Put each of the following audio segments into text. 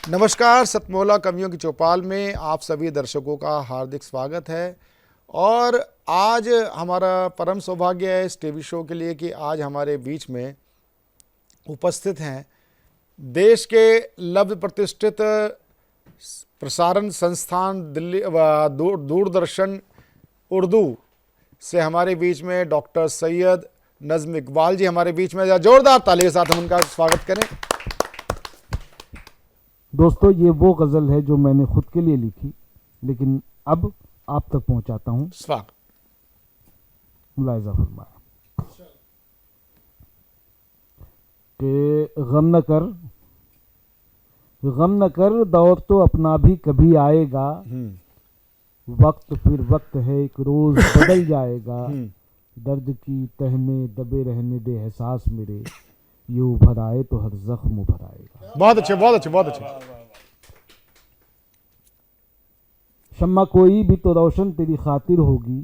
नमस्कार, सतमौला कवियों की चौपाल में आप सभी दर्शकों का हार्दिक स्वागत है। और आज हमारा परम सौभाग्य है इस टीवी शो के लिए कि आज हमारे बीच में उपस्थित हैं देश के लब्ध प्रतिष्ठित प्रसारण संस्थान दिल्ली दूरदर्शन उर्दू से हमारे बीच में डॉक्टर सैयद नज़्म इकबाल जी हमारे बीच में। जोरदार ताली के साथ हम उनका स्वागत करें। दोस्तों, ये वो गज़ल है जो मैंने खुद के लिए लिखी, लेकिन अब आप तक पहुंचाता हूं। स्वागत। मुलाहिजा फरमाया कि गम न कर, दौर तो अपना भी कभी आएगा। वक्त फिर वक्त है, एक रोज बदल जाएगा। दर्द की तह में दबे रहने दे एहसास मेरे, ये उभर आए तो हर जख्म उभर आएगा। बहुत अच्छे, बहुत अच्छे, बहुत अच्छे। शम्मा कोई भी तो रोशन तेरी खातिर होगी,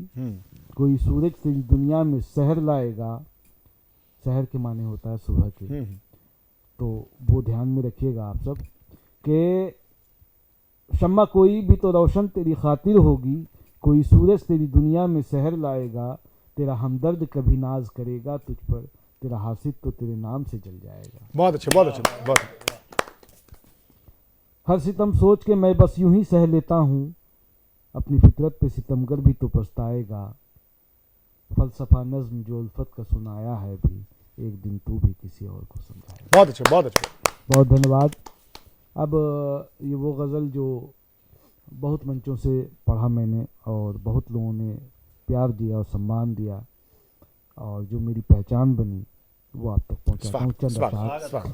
कोई सूरज तेरी दुनिया में सहर लाएगा। सहर के माने होता है सुबह के, तो वो ध्यान में रखिएगा आप सब कि शम्मा कोई भी तो रोशन तेरी खातिर होगी, कोई सूरज तेरी दुनिया में सहर लाएगा। तेरा हमदर्द कभी नाज करेगा तुझ पर, तेरा हासिद तो तेरे नाम से जल जाएगा। बहुत अच्छे, बहुत अच्छे, बहुत अच्छे। हर सितम सोच के मैं बस यूं ही सह लेता हूँ, अपनी फितरत पे सितमगर भी तो पछताएगा। फलसफा नज्म जो उल्फत का सुनाया है भी, एक दिन तू भी किसी और को समझाएगा। बहुत अच्छे, बहुत अच्छे। बहुत धन्यवाद। अब ये वो गज़ल जो बहुत मंचों से पढ़ा मैंने और बहुत लोगों ने प्यार दिया और सम्मान दिया, और जो मेरी पहचान बनी वो आप तक पहुंचाता हूँ। चंद अशार।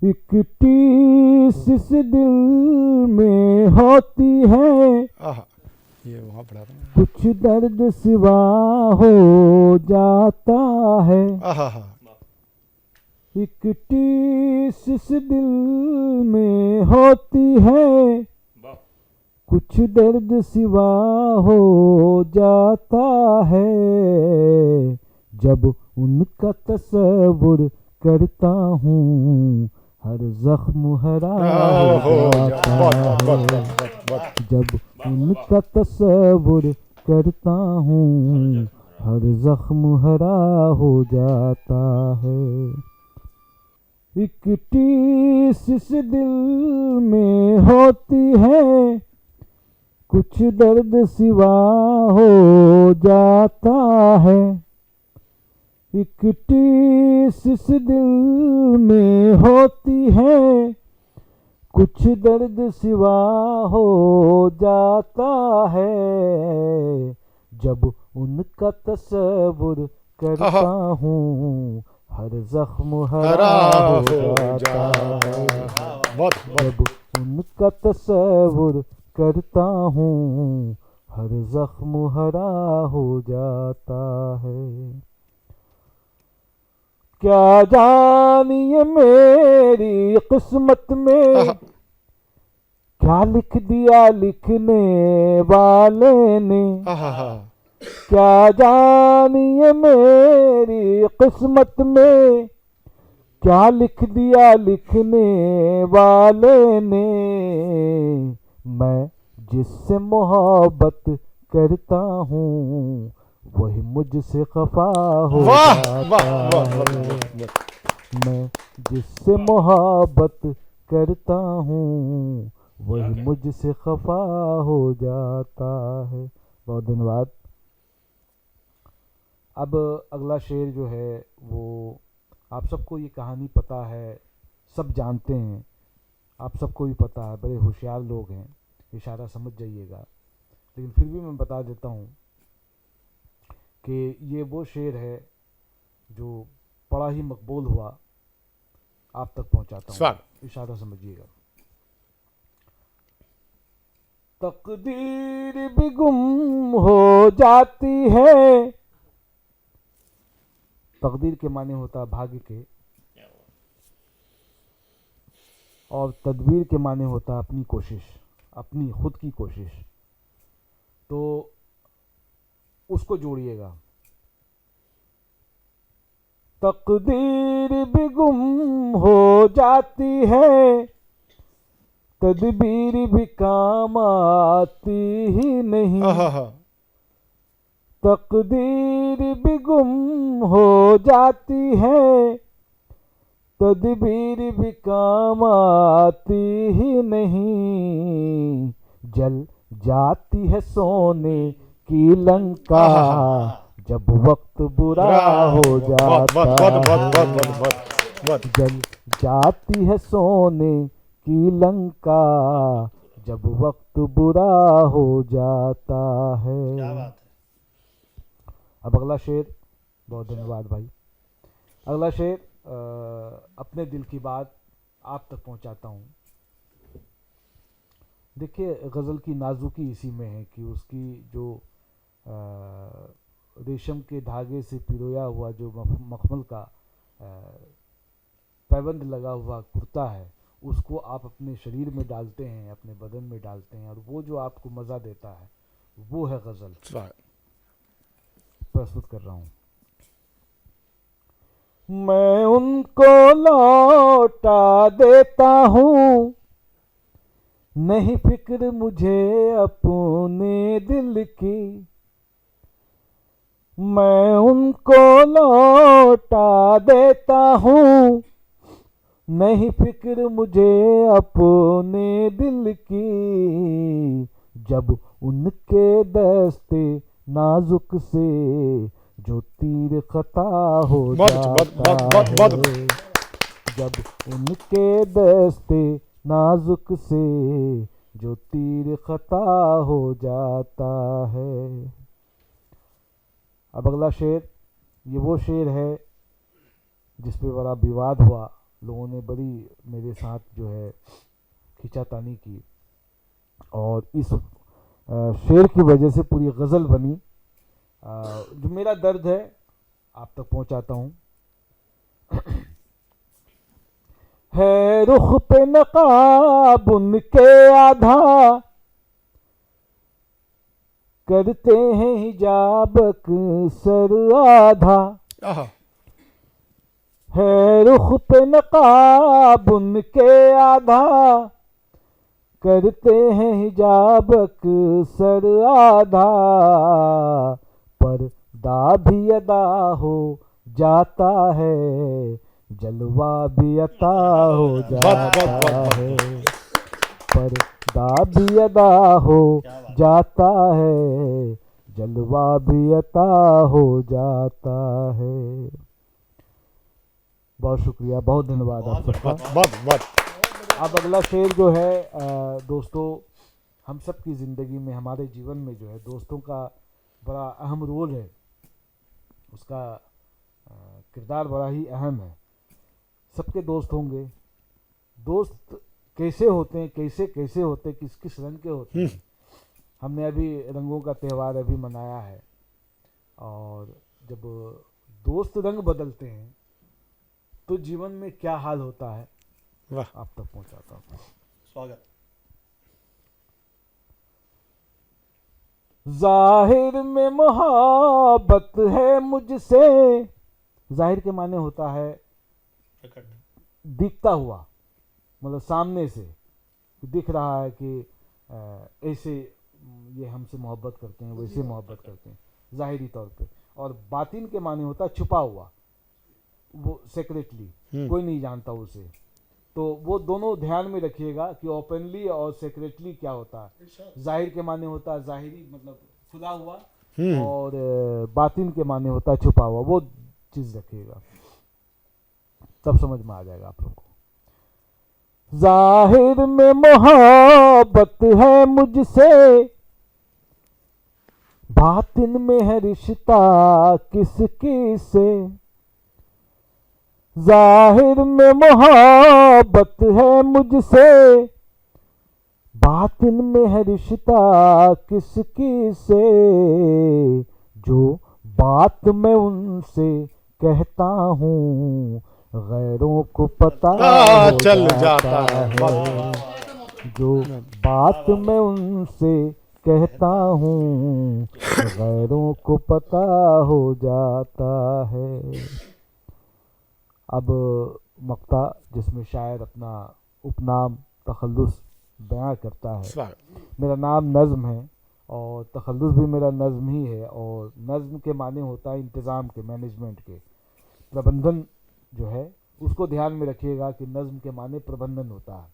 एक टीस इस दिल में होती है, ये वहाँ पढ़ा था। कुछ दर्द सिवा हो जाता है। एक टीस इस दिल में होती है, कुछ दर्द सिवा हो जाता है। जब उनका तस्वुर करता हूँ, हर जख्म हरा हो जाता है। जब उनका तस्वुर करता हूँ, हर जख्म हरा हो जाता है। एक टीस इस दिल में होती है, कुछ दर्द सिवा हो जाता है। एक टीस इस दिल में होती है, कुछ दर्द सिवा हो जाता है। जब उनका तस्वुर करता हूँ, हर जख्म हरा हो जाता है। जब उनका तस्वुर करता हूँ, हर जख्म हरा हो जाता है। क्या जानिए मेरी किस्मत में, क्या लिख दिया लिखने वाले ने। क्या जानिए मेरी किस्मत में, क्या लिख दिया लिखने वाले ने। मैं जिससे मोहब्बत करता हूँ, वही मुझसे खफा हो जाता है। मैं जिससे मोहब्बत करता हूँ, वही मुझसे खफा हो जाता है। बहुत धन्यवाद। अब अगला शेर जो है वो, आप सबको ये कहानी पता है, सब जानते हैं, आप सबको भी पता है, बड़े होशियार लोग हैं, इशारा समझ जाइएगा, लेकिन फिर भी मैं बता देता हूँ कि ये वो शेर है जो बड़ा ही मकबूल हुआ। आप तक पहुंचाता हूँ, इशारा समझिएगा। तकदीर भी गुम हो जाती है। तकदीर के माने होता है भाग्य के, और तदबीर के माने होता है अपनी कोशिश, अपनी खुद की कोशिश। तो उसको जोड़िएगा। तकदीर भी गुम हो जाती है, तदबीर भी काम आती ही नहीं। आहा, तकदीर भी गुम हो जाती है, तदबीर भी काम आती ही नहीं। जल जाती है सोने की लंका, जब वक्त बुरा हो बहुत बहुत जाता बहुत बहुत है। बहुत बहुत बहुत। जल जाती है सोने की लंका, जब वक्त बुरा हो जाता है। क्या बात है। अब अगला शेर, बहुत धन्यवाद भाई। अगला शेर अपने दिल की बात आप तक पहुंचाता हूँ। देखिए, गज़ल की नाजुकी इसी में है कि उसकी जो रेशम के धागे से पिरोया हुआ जो मखमल का पैबंद लगा हुआ कुर्ता है, उसको आप अपने शरीर में डालते हैं, अपने बदन में डालते हैं, और वो जो आपको मज़ा देता है वो है गज़ल। प्रस्तुत कर रहा हूँ। मैं उनको लौटा देता हूँ, नहीं फिक्र मुझे अपने दिल की। मैं उनको लौटा देता हूँ, नहीं फिक्र मुझे अपने दिल की। जब उनके दस्ते नाजुक से जो तीर खता हो जाता है, जब उनके दस्ते नाजुक से जो तीर खता हो जाता है। अब अगला शेर, ये वो शेर है जिस पे बड़ा विवाद हुआ, लोगों ने बड़ी मेरे साथ जो है खींचातानी की, और इस शेर की वजह से पूरी गज़ल बनी। जो मेरा दर्द है आप तक पहुंचाता हूँ। है रुख पे नकाब उनके आधा, करते हैं हिजाब सर आधा। है रुख पे नकाब उनके आधा, करते हैं हिजाब सर आधा। पर्दा भी अदा हो जाता है, जलवा भी अता हो जाता है। पर्दा भी अदा हो जाता है, जलवा भी अता हो जाता है। बहुत शुक्रिया, बहुत धन्यवाद आप सबका। अब अगला शेर जो है दोस्तों, हम सब की ज़िंदगी में, हमारे जीवन में जो है दोस्तों का बड़ा अहम रोल है, उसका किरदार बड़ा ही अहम है। सबके दोस्त होंगे, दोस्त कैसे होते हैं, कैसे कैसे होते हैं, किस किस रंग के होते हैं। हमने अभी रंगों का त्यौहार अभी मनाया है, और जब दोस्त रंग बदलते हैं तो जीवन में क्या हाल होता है, वाह, आप तक पहुंचाता हूँ। स्वागत। जाहिर में मोहब्बत है मुझसे, जाहिर के माने होता है प्रकट, दिखता हुआ, मतलब सामने से दिख रहा है कि ऐसे ये हमसे मोहब्बत करते हैं, वैसे मोहब्बत करते हैं, जाहिरी तौर पे। और बातिन के माने होता है छुपा हुआ, वो सेक्रेटली, कोई नहीं जानता उसे। तो वो दोनों ध्यान में रखिएगा कि ओपनली और सेक्रेटली क्या होता है। जाहिर के माने होता है जाहिरी, मतलब खुला हुआ, और बातिन के माने होता है छुपा हुआ। वो चीज़ रखिएगा, तब समझ में आ जाएगा आप लोग को। जाहिर में मोहब्बत है मुझसे, बातिन में है रिश्ता किसकी से। जाहिर में मोहब्बत है मुझसे, बातिन में है रिश्ता किसकी से। जो बात मैं उनसे कहता हूँ, गैरों को पता हो चल जाता जाता है। जो बात मैं उनसे कहता हूँ, गैरों को पता हो जाता है। अब मक्ता जिसमें शायर अपना उपनाम तखल्लुस बयां करता है। स्वागत। मेरा नाम नज़्म है और तखल्लुस भी मेरा नज़्म ही है, और नज़्म के माने होता है इंतज़ाम के, मैनेजमेंट के, प्रबंधन जो है उसको ध्यान में रखिएगा कि नज़्म के माने प्रबंधन होता है।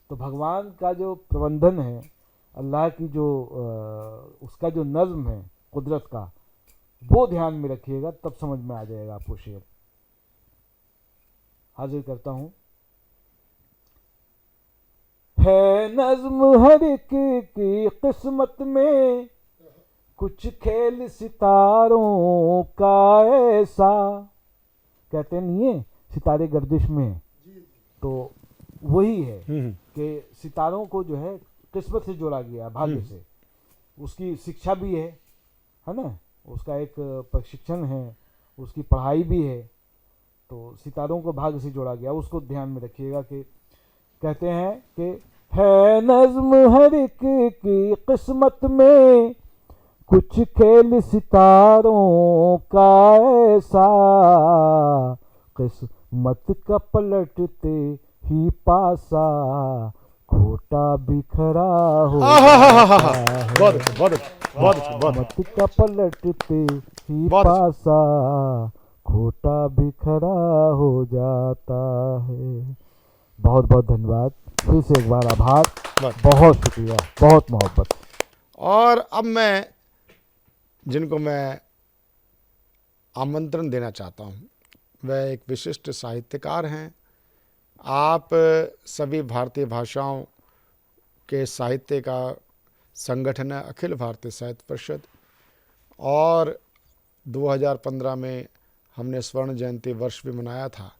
तो भगवान का जो प्रबंधन है, अल्लाह की जो उसका जो नज़्म है कुदरत का, वो ध्यान में रखिएगा, तब समझ में आ जाएगा आपको शेर। हाजिर करता हूँ। है नज़्म हर एक की किस्मत में, कुछ खेल सितारों का ऐसा। कहते नहीं है सितारे गर्दिश में, तो वही है कि सितारों को जो है किस्मत से जोड़ा गया, भाग्य से। उसकी शिक्षा भी है ना, उसका एक प्रशिक्षण है, उसकी पढ़ाई भी है, तो सितारों को भाग्य से जोड़ा गया, उसको ध्यान में रखिएगा। कि कहते हैं कि है नज़्म हर एक की किस्मत में, कुछ खेल सितारों का ऐसा। किस्मत का पलटते ही पासा, खोटा बिखरा हो जाता है। बहुत अच्छा, बहुत अच्छा, बहुत अच्छा, बहुत अच्छा। किस्मत का पलटते ही बहुत अच्छा। पासा, खोटा बिखरा हो जाता है। बहुत बहुत धन्यवाद, फिर से एक बार आभार, बस। बहुत शुक्रिया, बहुत मोहब्बत। और अब मैं जिनको मैं आमंत्रण देना चाहता हूँ, वह एक विशिष्ट साहित्यकार हैं। आप सभी भारतीय भाषाओं के साहित्य का संगठन है अखिल भारतीय साहित्य परिषद, और 2015 में हमने स्वर्ण जयंती वर्ष भी मनाया था,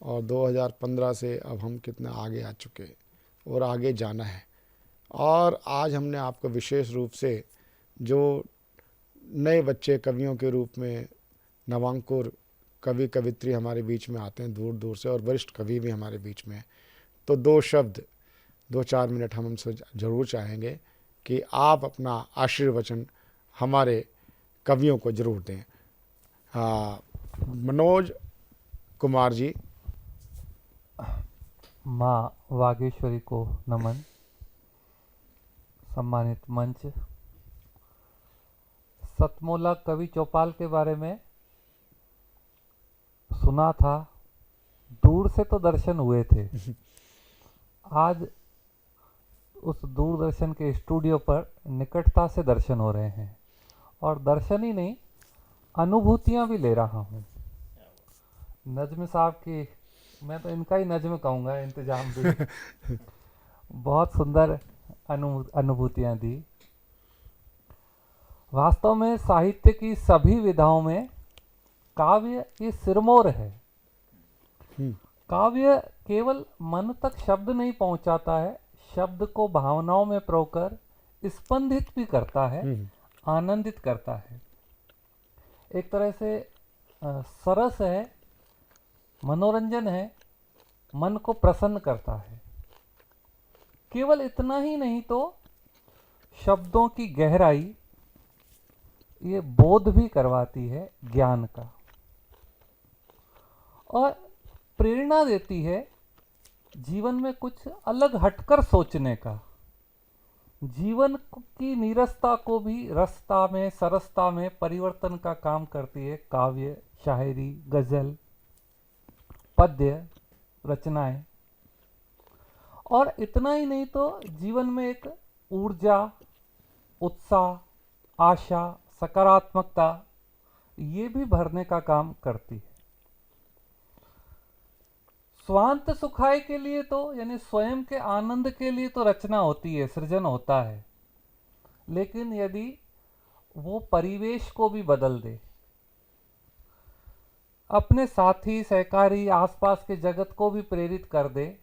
और 2015 से अब हम कितना आगे आ चुके हैं और आगे जाना है। और आज हमने आपको विशेष रूप से जो नए बच्चे कवियों के रूप में नवांकुर कवि कवित्री हमारे बीच में आते हैं दूर दूर से, और वरिष्ठ कवि भी हमारे बीच में हैं, तो 2-4 मिनट हम उनसे ज़रूर चाहेंगे कि आप अपना आशीर्वचन हमारे कवियों को ज़रूर दें। मनोज कुमार जी। माँ वागेश्वरी को नमन। सम्मानित मंच, सतमोला कवि चौपाल के बारे में सुना था, दूर से तो दर्शन हुए थे। आज उस दूरदर्शन के स्टूडियो पर निकटता से दर्शन हो रहे हैं, और दर्शन ही नहीं, अनुभूतियाँ भी ले रहा हूँ। नज्म साहब की, मैं तो इनका ही नज्म कहूँगा, इंतजाम भी बहुत सुंदर अनुभूतियाँ दी। वास्तव में साहित्य की सभी विधाओं में काव्य ये सिरमौर है। काव्य केवल मन तक शब्द नहीं पहुंचाता है, शब्द को भावनाओं में परोकर स्पंदित भी करता है, आनंदित करता है। एक तरह से सरस है, मनोरंजन है, मन को प्रसन्न करता है। केवल इतना ही नहीं तो शब्दों की गहराई ये बोध भी करवाती है ज्ञान का, और प्रेरणा देती है जीवन में कुछ अलग हटकर सोचने का। जीवन की नीरसता को भी रसता में, सरसता में परिवर्तन का काम करती है काव्य, शायरी, गजल, पद्य रचनाएं। और इतना ही नहीं तो जीवन में एक ऊर्जा, उत्साह, आशा, सकारात्मकता ये भी भरने का काम करती है। स्वांत सुखाय के लिए तो, यानी स्वयं के आनंद के लिए तो रचना होती है, सृजन होता है, लेकिन यदि वो परिवेश को भी बदल दे, अपने साथी, सहकारी, आसपास के जगत को भी प्रेरित कर दे,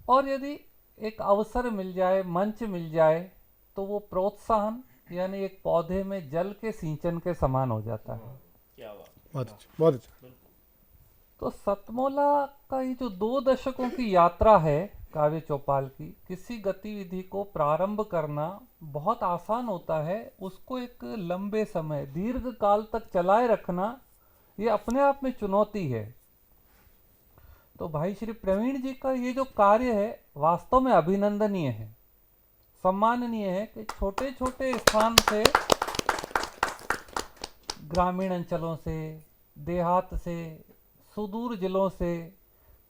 और यदि एक अवसर मिल जाए, मंच मिल जाए, तो वो प्रोत्साहन यानी एक पौधे में जल के सिंचन के समान हो जाता है। क्या बात। बहुत अच्छा, बहुत अच्छा। तो सतमोला का ये जो 2 दशकों की यात्रा है काव्य चौपाल की, किसी गतिविधि को प्रारंभ करना बहुत आसान होता है, उसको एक लंबे समय, दीर्घ काल तक चलाए रखना ये अपने आप में चुनौती है। तो भाई श्री प्रवीण जी का ये जो कार्य है वास्तव में अभिनंदनीय है, सम्माननीय है कि छोटे छोटे स्थान से, ग्रामीण अंचलों से, देहात से, सुदूर जिलों से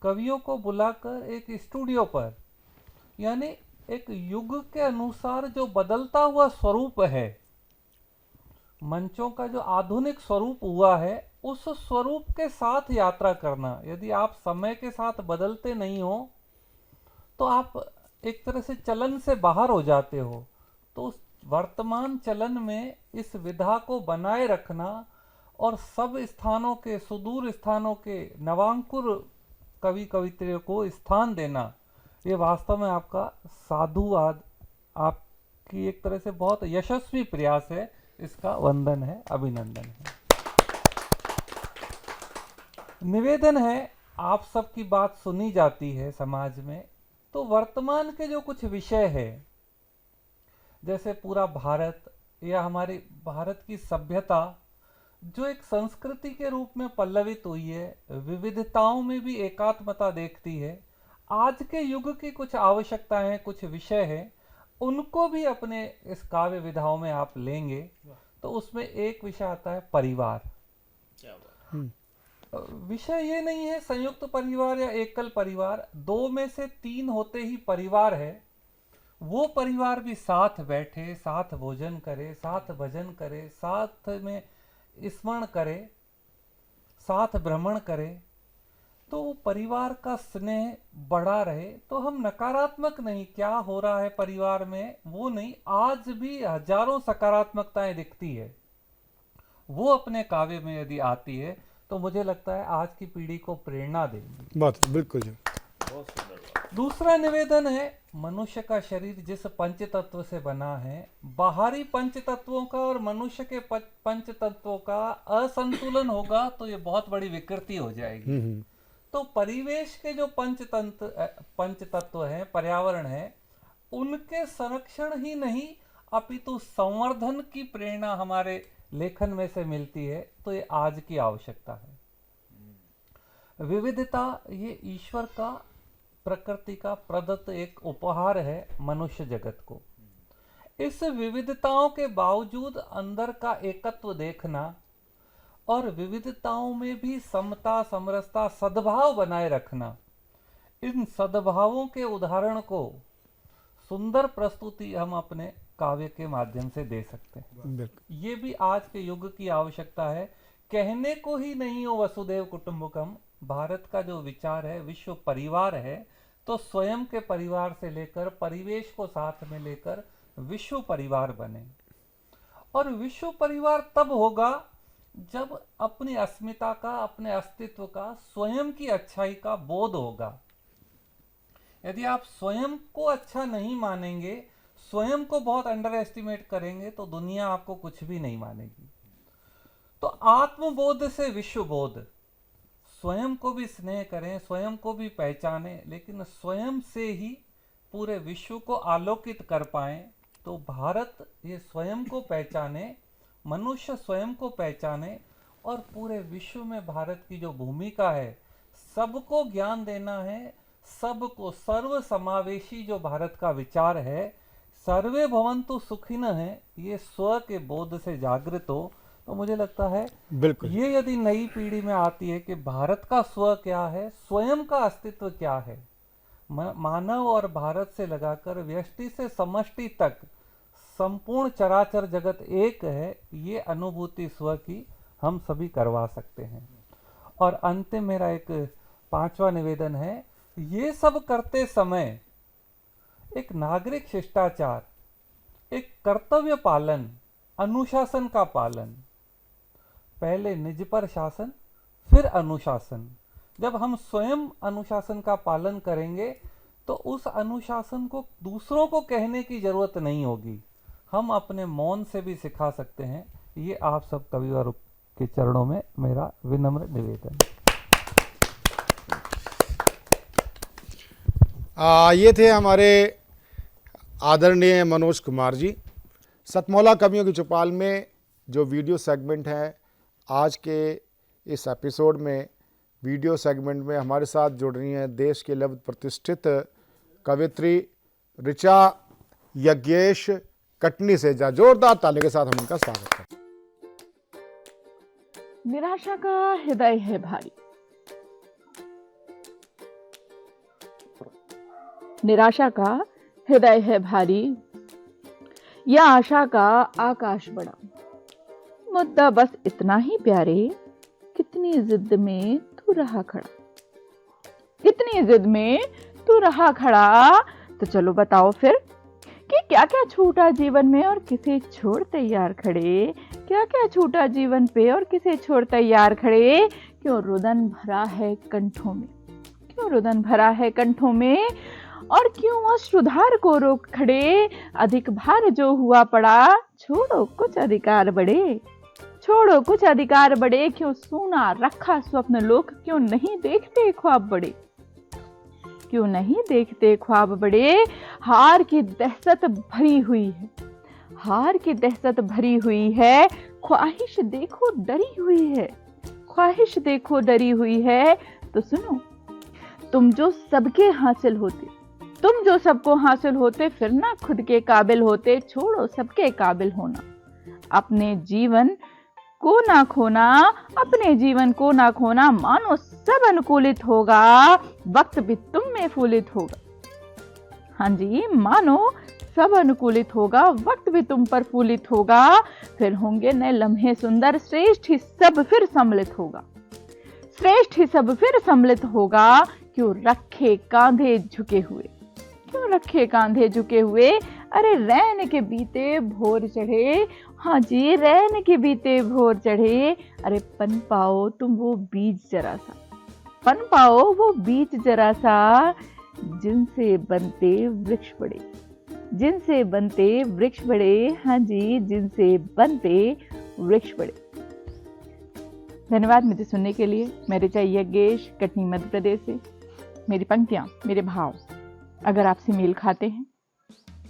कवियों को बुलाकर एक स्टूडियो पर, यानी एक युग के अनुसार जो बदलता हुआ स्वरूप है, मंचों का जो आधुनिक स्वरूप हुआ है, उस स्वरूप के साथ यात्रा करना। यदि आप समय के साथ बदलते नहीं हो तो आप एक तरह से चलन से बाहर हो जाते हो। तो उस वर्तमान चलन में इस विधा को बनाए रखना और सब स्थानों के, सुदूर स्थानों के नवांकुर कवि कवित्रियों को स्थान देना, ये वास्तव में आपका साधुवाद, आपकी एक तरह से बहुत यशस्वी प्रयास है। इसका वंदन है, अभिनंदन है। निवेदन है, आप सबकी बात सुनी जाती है समाज में, तो वर्तमान के जो कुछ विषय है, जैसे पूरा भारत या हमारी भारत की सभ्यता जो एक संस्कृति के रूप में पल्लवित हुई है, विविधताओं में भी एकात्मता देखती है, आज के युग की कुछ आवश्यकताएं, कुछ विषय हैं, उनको भी अपने इस काव्य विधाओं में आप लेंगे। तो उसमें एक विषय आता है परिवार। विषय ये नहीं है संयुक्त परिवार या एकल परिवार, 2 में से 3 होते ही परिवार है। वो परिवार भी साथ बैठे, साथ भोजन करे, साथ भजन करे, साथ में स्मरण करे, साथ भ्रमण करे, तो परिवार का स्नेह बढ़ा रहे। तो हम नकारात्मक नहीं, क्या हो रहा है परिवार में वो नहीं, आज भी हजारों सकारात्मकताएं दिखती है, वो अपने काव्य में यदि आती है तो मुझे लगता है आज की पीढ़ी को प्रेरणा देगी। बात बिल्कुल जी। बहुत सुंदर बात। दूसरा निवेदन है, मनुष्य का शरीर जिस पंच तत्व से बना है, बाहरी पंच तत्वों का और मनुष्य के पंच तत्वों का असंतुलन होगा तो ये बहुत बड़ी विकृति हो जाएगी। तो परिवेश के जो पंच तत्व हैं, पर्यावरण है, उनके संरक्षण ही नहीं अपितु संवर्धन की प्रेरणा हमारे लेखन में से मिलती है। तो ये आज की आवश्यकता है। विविधता ये ईश्वर का, प्रकृति का प्रदत्त एक उपहार है मनुष्य जगत को। इस विविधताओं के बावजूद अंदर का एकत्व देखना और विविधताओं में भी समता, समरसता, सद्भाव बनाए रखना, इन सद्भावों के उदाहरण को सुंदर प्रस्तुति हम अपने काव्य के माध्यम से दे सकते हैं। ये भी आज के युग की आवश्यकता है। कहने को ही नहीं हो वसुदेव कुटुंबकम, भारत का जो विचार है विश्व परिवार है, तो स्वयं के परिवार से लेकर परिवेश को साथ में लेकर विश्व परिवार बने। और विश्व परिवार तब होगा जब अपनी अस्मिता का, अपने अस्तित्व का, स्वयं की अच्छाई का बोध होगा। यदि आप स्वयं को अच्छा नहीं मानेंगे, स्वयं को बहुत अंडर एस्टिमेट करेंगे, तो दुनिया आपको कुछ भी नहीं मानेगी। तो आत्मबोध से विश्वबोध, स्वयं को भी स्नेह करें, स्वयं को भी पहचानें, लेकिन स्वयं से ही पूरे विश्व को आलोकित कर पाएं। तो भारत ये स्वयं को पहचाने, मनुष्य स्वयं को पहचाने और पूरे विश्व में भारत की जो भूमिका है, सबको ज्ञान देना है, सबको, सर्व समावेशी जो भारत का विचार है, सर्वे भवन्तु सुखिनः है, ये स्व के बोध से जागृत हो। तो मुझे लगता है बिल्कुल ये यदि नई पीढ़ी में आती है कि भारत का स्व क्या है, स्वयं का अस्तित्व क्या है, मानव और भारत से लगाकर व्यष्टि से समष्टि तक संपूर्ण चराचर जगत एक है, ये अनुभूति स्व की हम सभी करवा सकते हैं। और अंतिम मेरा एक 5वां निवेदन है, ये सब करते समय एक नागरिक शिष्टाचार, एक कर्तव्य पालन, अनुशासन का पालन, पहले निज पर शासन फिर अनुशासन। जब हम स्वयं अनुशासन का पालन करेंगे तो उस अनुशासन को दूसरों को कहने की जरूरत नहीं होगी, हम अपने मौन से भी सिखा सकते हैं। ये आप सब कविवर के चरणों में मेरा विनम्र निवेदन। ये थे हमारे आदरणीय मनोज कुमार जी। सतमौला कवियों की चौपाल में जो वीडियो सेगमेंट है आज के इस एपिसोड में वीडियो सेगमेंट में हमारे साथ जुड़ रही हैं देश के लब्ध प्रतिष्ठित कवित्री ऋचा यज्ञेश कटनी से। जोरदार ताली के साथ हम उनका स्वागत करते हैं। निराशा का हृदय है भारी, निराशा का हृदय है भारी, या आशा का आकाश बड़ा। मुद्दा बस इतना ही प्यारे, कितनी जिद में तू रहा खड़ा, कितनी जिद में तू रहा खड़ा। तो चलो बताओ फिर कि क्या क्या छूटा जीवन में और किसे छोड़ तैयार खड़े, क्या क्या छूटा जीवन पे और किसे छोड़ तैयार खड़े। क्यों रुदन भरा है कंठों में, क्यों रुदन भरा है कंठों में, और क्यों अश्रुधार को रोक खड़े। अधिक भार जो हुआ पड़ा, छोड़ो कुछ अधिकार बढ़े, छोड़ो कुछ अधिकार बढ़े। क्यों सोना रखा स्वप्न लोक, क्यों नहीं देखते ख्वाब बड़े, क्यों नहीं देखते ख्वाब बड़े। हार की दहशत भरी हुई है, हार की दहशत भरी हुई है। ख्वाहिश देखो डरी हुई है, ख्वाहिश देखो डरी हुई है। तो सुनो, तुम जो सबके हासिल होते, तुम जो सबको हासिल होते, फिर ना खुद के काबिल होते। छोड़ो सबके काबिल होना, अपने जीवन को ना खोना, अपने जीवन को ना खोना। मानो सब अनुकूलित होगा, वक्त भी तुम में फूलित होगा। हाँ जी, मानो सब अनुकूलित होगा, वक्त भी तुम पर फूलित होगा। फिर होंगे नए लम्हे सुंदर, श्रेष्ठ ही सब फिर सम्मिलित होगा, श्रेष्ठ ही सब फिर सम्मिलित होगा। क्यों रखे कांधे झुके हुए, क्यों रखे कांधे झुके हुए। अरे रैन के बीते भोर चढ़े, हाँ जी रैन के बीते भोर चढ़े। अरे पन पाओ तुम वो बीज जरा सा, पन पाओ वो बीज जरा सा, जिनसे बनते वृक्ष बड़े, जिनसे बनते वृक्ष बड़े। हाँ जी, जिनसे बनते वृक्ष बड़े। धन्यवाद मुझे सुनने के लिए। मैं ऋचा यज्ञेश, कटनी मध्य प्रदेश से। मेरी पंक्तियां, मेरे भाव अगर आपसे मेल खाते हैं,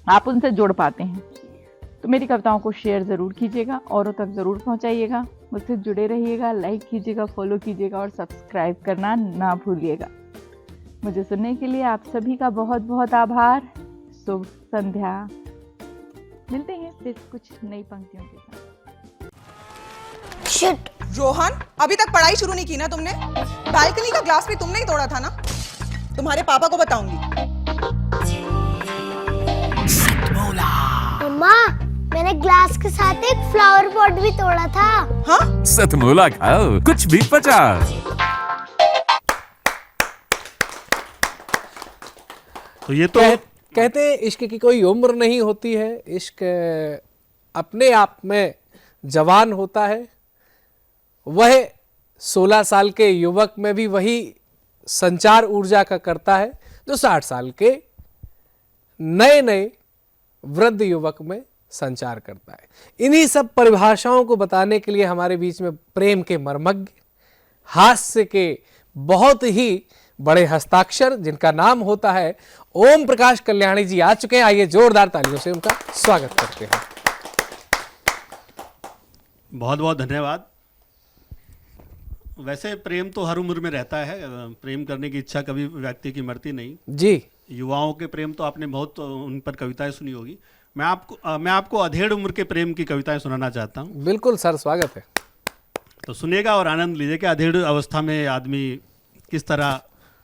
आप उनसे जुड़ पाते हैं, तो मेरी कविताओं को शेयर ज़रूर कीजिएगा, औरों तक ज़रूर पहुंचाइएगा। मुझसे जुड़े रहिएगा, लाइक कीजिएगा, फॉलो कीजिएगा और सब्सक्राइब करना ना भूलिएगा। मुझे सुनने के लिए आप सभी का बहुत बहुत आभार। शुभ संध्या। मिलते हैं फिर कुछ नई पंक्तियों के साथ। शिट। रोहन, अभी तक पढ़ाई शुरू नहीं की ना तुमने? बालकनी का ग्लास भी तुमने ही तोड़ा था ना? तुम्हारे पापा को बताऊंगी। मम्मा, मैंने ग्लास के साथ एक फ्लावर पॉट भी तोड़ा था। हाँ? सतमोला खाओ, कुछ भी पचा। तो ये तो कहते हैं इश्क की कोई उम्र नहीं होती है, इश्क अपने आप में जवान होता है। वह 16 साल के युवक में भी वही संचार ऊर्जा का करता है जो 60 साल के नए नए वृद्ध युवक में संचार करता है। इन्हीं सब परिभाषाओं को बताने के लिए हमारे बीच में प्रेम के मर्मज्ञ, हास्य के बहुत ही बड़े हस्ताक्षर, जिनका नाम होता है ओम प्रकाश कल्याणी जी आ चुके हैं। आइए जोरदार तालियों से उनका स्वागत करते हैं। बहुत बहुत धन्यवाद। वैसे प्रेम तो हर उम्र में रहता है, प्रेम करने की इच्छा कभी व्यक्ति की मरती नहीं जी। युवाओं के प्रेम तो आपने बहुत उन पर कविताएं सुनी होगी। मैं आपको अधेड़ उम्र के प्रेम की कविताएं सुनाना चाहता हूं। बिल्कुल सर, स्वागत है। तो सुनिएगा और आनंद लीजिए कि अधेड़ अवस्था में आदमी किस तरह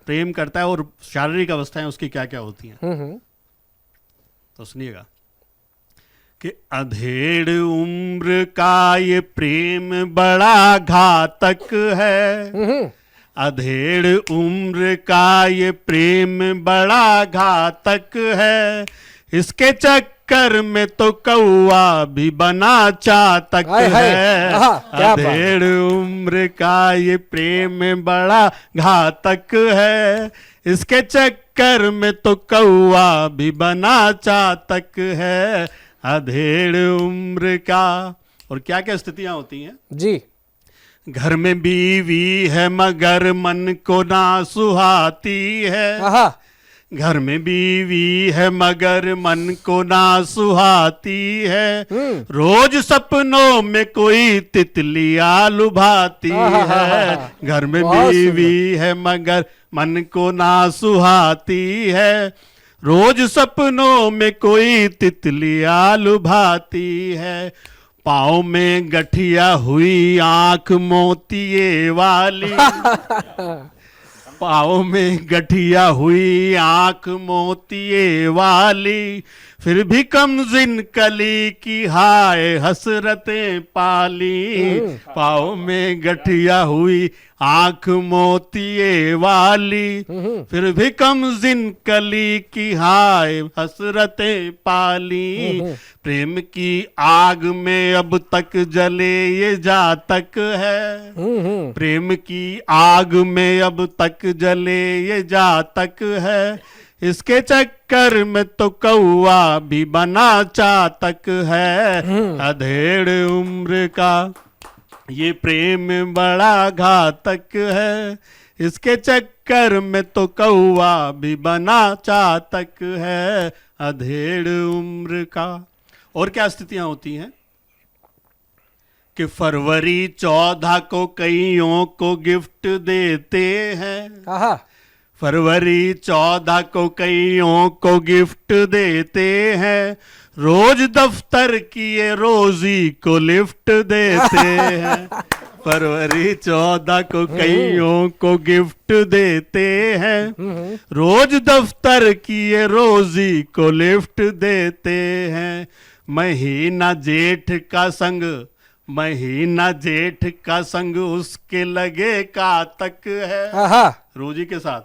प्रेम करता है और शारीरिक अवस्थाएं उसकी क्या क्या होती हैं। तो सुनिएगा कि अधेड़ उम्र का ये प्रेम बड़ा घातक है, अधेड़ उम्र का ये प्रेम बड़ा घातक है, इसके चक्कर में तो कौआ भी बना चातक है। अधेड़ उम्र का ये प्रेम बड़ा घातक है, इसके चक्कर में तो कौआ भी बना चातक है। अधेड़ उम्र का। और क्या क्या स्थितियां होती हैं जी। घर में बीवी है मगर मन को ना सुहाती है, घर में बीवी है मगर मन को ना सुहाती है, रोज सपनों में कोई तितलियां लुभाती है। घर में बीवी है मगर मन को ना सुहाती है, रोज सपनों में कोई तितलियां लुभाती है। पाँव में गठिया हुई आंख मोतिये वाली, पाँव में गठिया हुई आंख मोतिये वाली, फिर भी कमज़िन कली की हाय हसरतें पाली। पाँव में गठिया हुई आंख मोतिये वाली, फिर भी कमज़िन कली की हाय हसरतें पाली। प्रेम की आग में अब तक जले ये जातक है, प्रेम की आग में अब तक जले ये जातक है। इसके चक्कर में तो कौआ भी बना चातक है। अधेड़ उम्र का ये प्रेम बड़ा घातक है, इसके चक्कर में तो कौआ भी बना चातक है। अधेड़ उम्र का। और क्या स्थितियां होती हैं कि फरवरी 14 को कईयों को गिफ्ट देते हैं, फरवरी 14 को कईयों को गिफ्ट देते हैं, रोज दफ्तर किए रोजी को लिफ्ट देते हैं। फरवरी 14 को कईयों को गिफ्ट देते हैं, रोज दफ्तर किए रोजी को लिफ्ट देते हैं। महीना जेठ का संग, महीना जेठ का संग उसके लगे कातक है। रोजी के साथ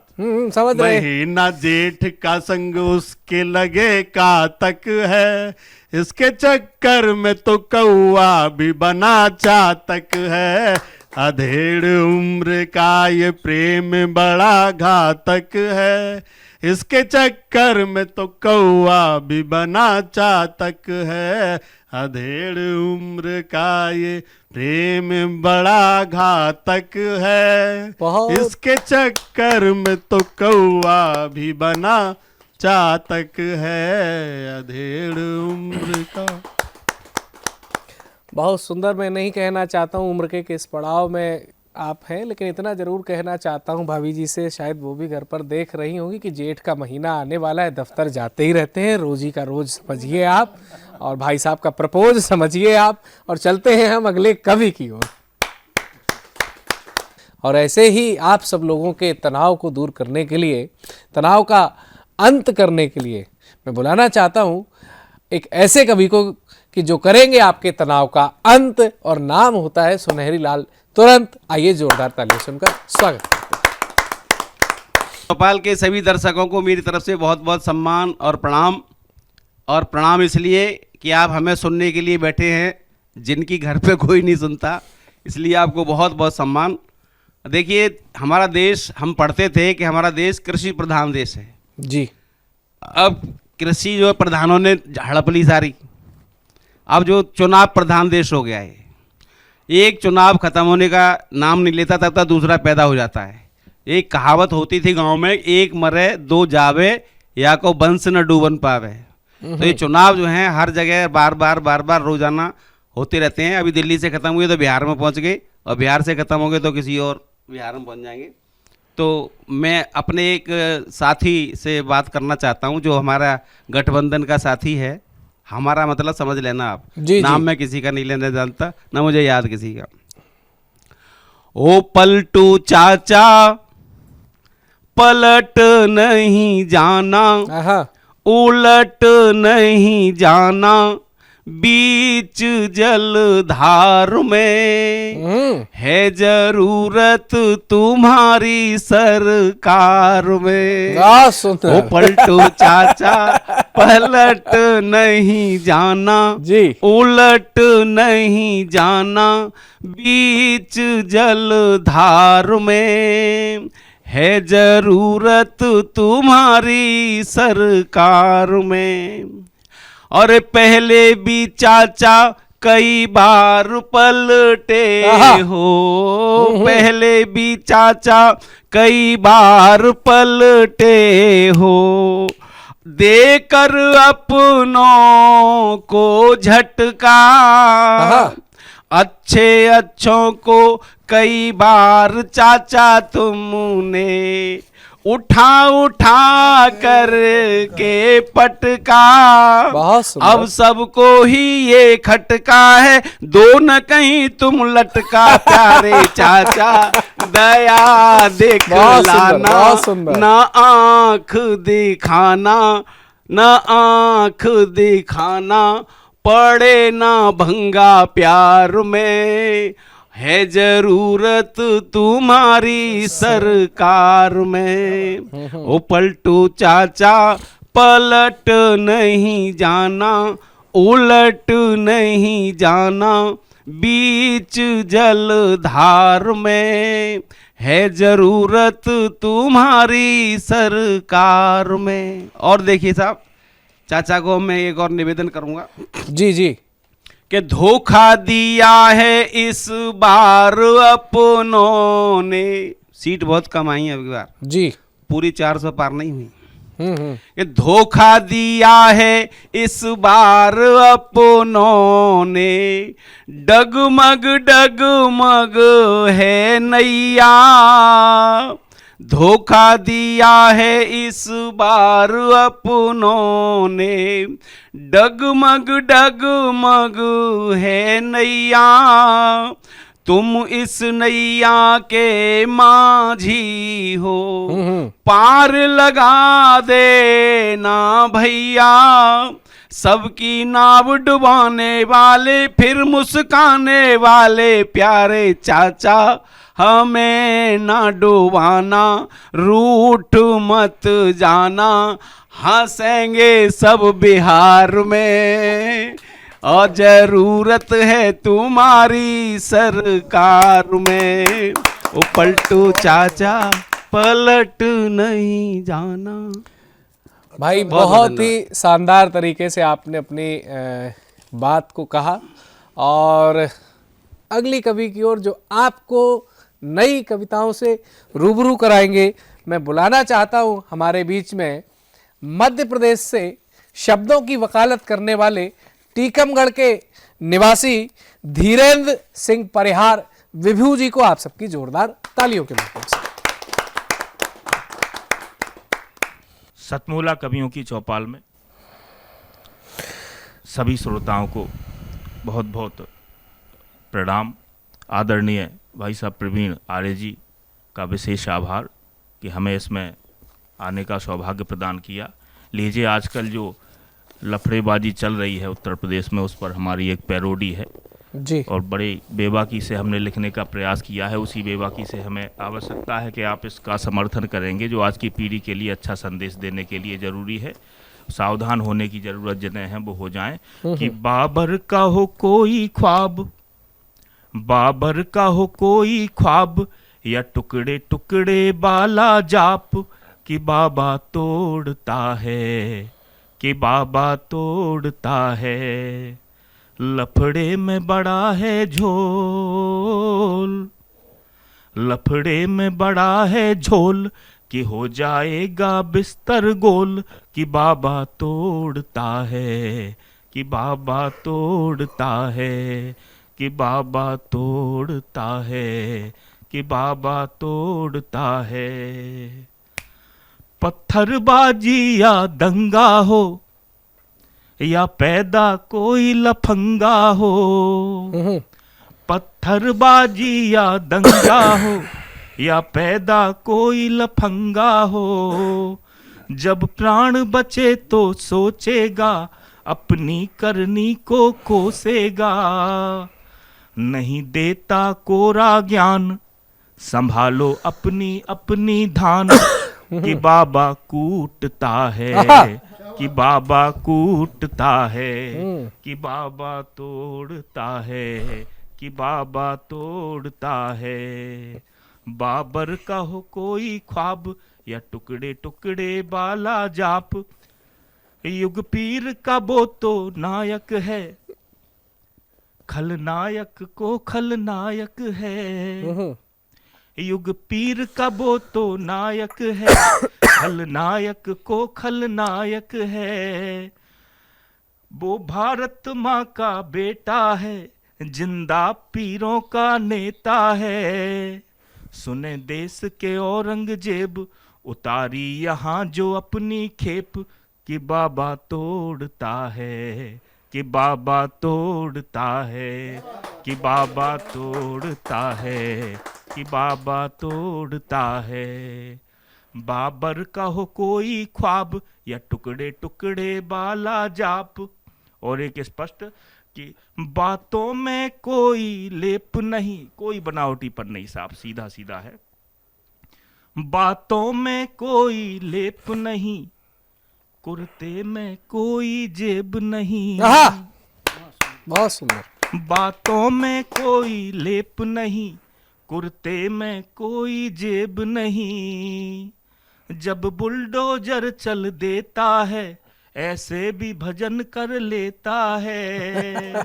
समझ रहे। महीना जेठ का संग उसके लगे कातक है, इसके चक्कर में तो कौआ भी बना चातक है। अधेड़ उम्र का ये प्रेम बड़ा घातक है, इसके चक्कर में तो कौआ भी बना चातक है। अधेड़ उम्र का ये प्रेम बड़ा घातक है, इसके चक्कर में तो कौआ भी बना चातक है। अधेड़ उम्र का। बहुत सुंदर। मैं नहीं कहना चाहता हूँ उम्र के किस पड़ाव में आप हैं, लेकिन इतना ज़रूर कहना चाहता हूँ भाभी जी से, शायद वो भी घर पर देख रही होंगी कि जेठ का महीना आने वाला है, दफ्तर जाते ही रहते हैं, रोजी का रोज समझिए आप, और भाई साहब का प्रपोज समझिए आप, और चलते हैं हम अगले कवि की ओर। और ऐसे ही आप सब लोगों के तनाव को दूर करने के लिए, तनाव का अंत करने के लिए मैं बुलाना चाहता हूँ एक ऐसे कवि को कि जो करेंगे आपके तनाव का अंत, और नाम होता है सुनहरी लाल तुरंत। आइए जोरदार तालियों सुनकर स्वागत। भोपाल के सभी दर्शकों को मेरी तरफ से बहुत बहुत सम्मान और प्रणाम। और प्रणाम इसलिए कि आप हमें सुनने के लिए बैठे हैं, जिनकी घर पे कोई नहीं सुनता, इसलिए आपको बहुत बहुत सम्मान। देखिए, हमारा देश, हम पढ़ते थे कि हमारा देश कृषि प्रधान देश है जी। अब कृषि जो प्रधानों ने हड़प ली सारी, अब जो चुनाव प्रधान देश हो गया है, एक चुनाव खत्म होने का नाम नहीं लेता तब तक दूसरा पैदा हो जाता है। एक कहावत होती थी गांव में, एक मरे दो जावे या को बंस न डूबन पावे। तो ये चुनाव जो हैं हर जगह बार बार रोजाना होते रहते हैं। अभी दिल्ली से खत्म हुए तो बिहार में पहुंच गए, और बिहार से खत्म हो गए तो किसी और बिहार में पहुंच जाएंगे। तो मैं अपने एक साथी से बात करना चाहता हूं, जो हमारा गठबंधन का साथी है। हमारा मतलब समझ लेना आप, नाम मैं किसी का नहीं लेना जानता, ना मुझे याद किसी का। ओ पलटू चाचा पलट नहीं जाना, उलट नहीं जाना, बीच जलधार में है जरूरत तुम्हारी सरकार में। ओ पलटू चाचा पलट नहीं जाना जी, उलट नहीं जाना, बीच जलधार में है जरूरत तुम्हारी सरकार में। और पहले भी चाचा कई बार पलटे हो, पहले भी चाचा कई बार पलटे हो, देकर अपनों को झटका, अच्छे अच्छों को कई बार चाचा तुमने उठा उठा कर के पटका, अब सबको ही ये खटका है, दो न कहीं तुम लटका, प्यारे चाचा दया देख लाना, न आंख दिखाना, न आंख दिखाना, पड़े ना भंगा प्यार में, है जरूरत तुम्हारी सरकार में। ओ पलटू चाचा पलट नहीं जाना, उलट नहीं जाना, बीच जलधार में, है जरूरत तुम्हारी सरकार में। और देखिए साहब, चाचा को मैं एक और निवेदन करूंगा जी जी, कि धोखा दिया है इस बार अपनों ने, सीट बहुत कम आई है अगली बार जी, पूरी 400 पार नहीं हुई, कि धोखा दिया है इस बार अपनों ने, डगमग डगमग है नैया, धोखा दिया है इस बार अपनों ने, डगमग डगमग है नैया, तुम इस नैया के माझी हो, पार लगा देना भैया, सबकी नाव डुबाने वाले फिर मुस्काने वाले, प्यारे चाचा हमें ना डुबाना, रूठ मत जाना, हंसेंगे सब बिहार में, और जरूरत है तुम्हारी सरकार में। ओ पलटू चाचा पलट नहीं जाना। भाई बहुत ही शानदार तरीके से आपने अपनी बात को कहा, और अगली कवि की ओर जो आपको नई कविताओं से रूबरू कराएंगे, मैं बुलाना चाहता हूं हमारे बीच में मध्य प्रदेश से शब्दों की वकालत करने वाले टीकमगढ़ के निवासी धीरेन्द्र सिंह परिहार विभू जी को आप सबकी जोरदार तालियों के माध्यम से। सतमूला कवियों की चौपाल में सभी श्रोताओं को बहुत बहुत प्रणाम। आदरणीय भाई साहब प्रवीण आर्य जी का विशेष आभार कि हमें इसमें आने का सौभाग्य प्रदान किया। लीजिए, आजकल जो लफड़ेबाजी चल रही है उत्तर प्रदेश में, उस पर हमारी एक पैरोडी है जी, और बड़े बेबाकी से हमने लिखने का प्रयास किया है। उसी बेबाकी से हमें आवश्यकता है कि आप इसका समर्थन करेंगे, जो आज की पीढ़ी के लिए अच्छा संदेश देने के लिए ज़रूरी है। सावधान होने की ज़रूरत जिन्हें है वो हो जाएं कि बाबर का हो कोई ख्वाब, बाबर का हो कोई ख्वाब, या टुकड़े टुकड़े बाला जाप, कि बाबा तोड़ता है, कि बाबा तोड़ता है, लफड़े में बड़ा है झोल, लफड़े में बड़ा है झोल, कि हो जाएगा बिस्तर गोल, कि बाबा तोड़ता है, कि बाबा तोड़ता है, कि बाबा तोड़ता है, कि बाबा तोड़ता है। पत्थरबाजी या दंगा हो, या पैदा कोई लफंगा हो, पत्थरबाजी या दंगा हो, या पैदा कोई लफंगा हो, जब प्राण बचे तो सोचेगा, अपनी करनी को कोसेगा, नहीं देता कोरा ज्ञान, संभालो अपनी अपनी धान, कि बाबा कूटता है, कि बाबा कूटता है, कि बाबा तोड़ता है, कि बाबा तोड़ता है। बाबर का हो कोई ख्वाब, या टुकड़े टुकड़े बाला जाप, युग पीर का वो तो नायक है, खलनायक को खलनायक है, युग पीर का वो तो नायक है, खलनायक को खलनायक है। वो भारत माँ का बेटा है, जिंदा पीरों का नेता है। सुने देश के औरंगजेब, उतारी यहाँ जो अपनी खेप, कि बाबा तोड़ता है, कि बाबा तोड़ता है, कि बाबा तोड़ता है, कि बाबा तोड़ता है। बाबर का हो कोई ख्वाब, या टुकड़े टुकड़े बाला जाप। और एक स्पष्ट कि बातों में कोई लेप नहीं, कोई बनावटीपन नहीं, साफ सीधा सीधा है। बातों में कोई लेप नहीं, कुर्ते में कोई जेब नहीं। बहुत सुंदर। बातों में कोई लेप नहीं, कुर्ते में कोई जेब नहीं। जब बुलडोजर चल देता है, ऐसे भी भजन कर लेता है।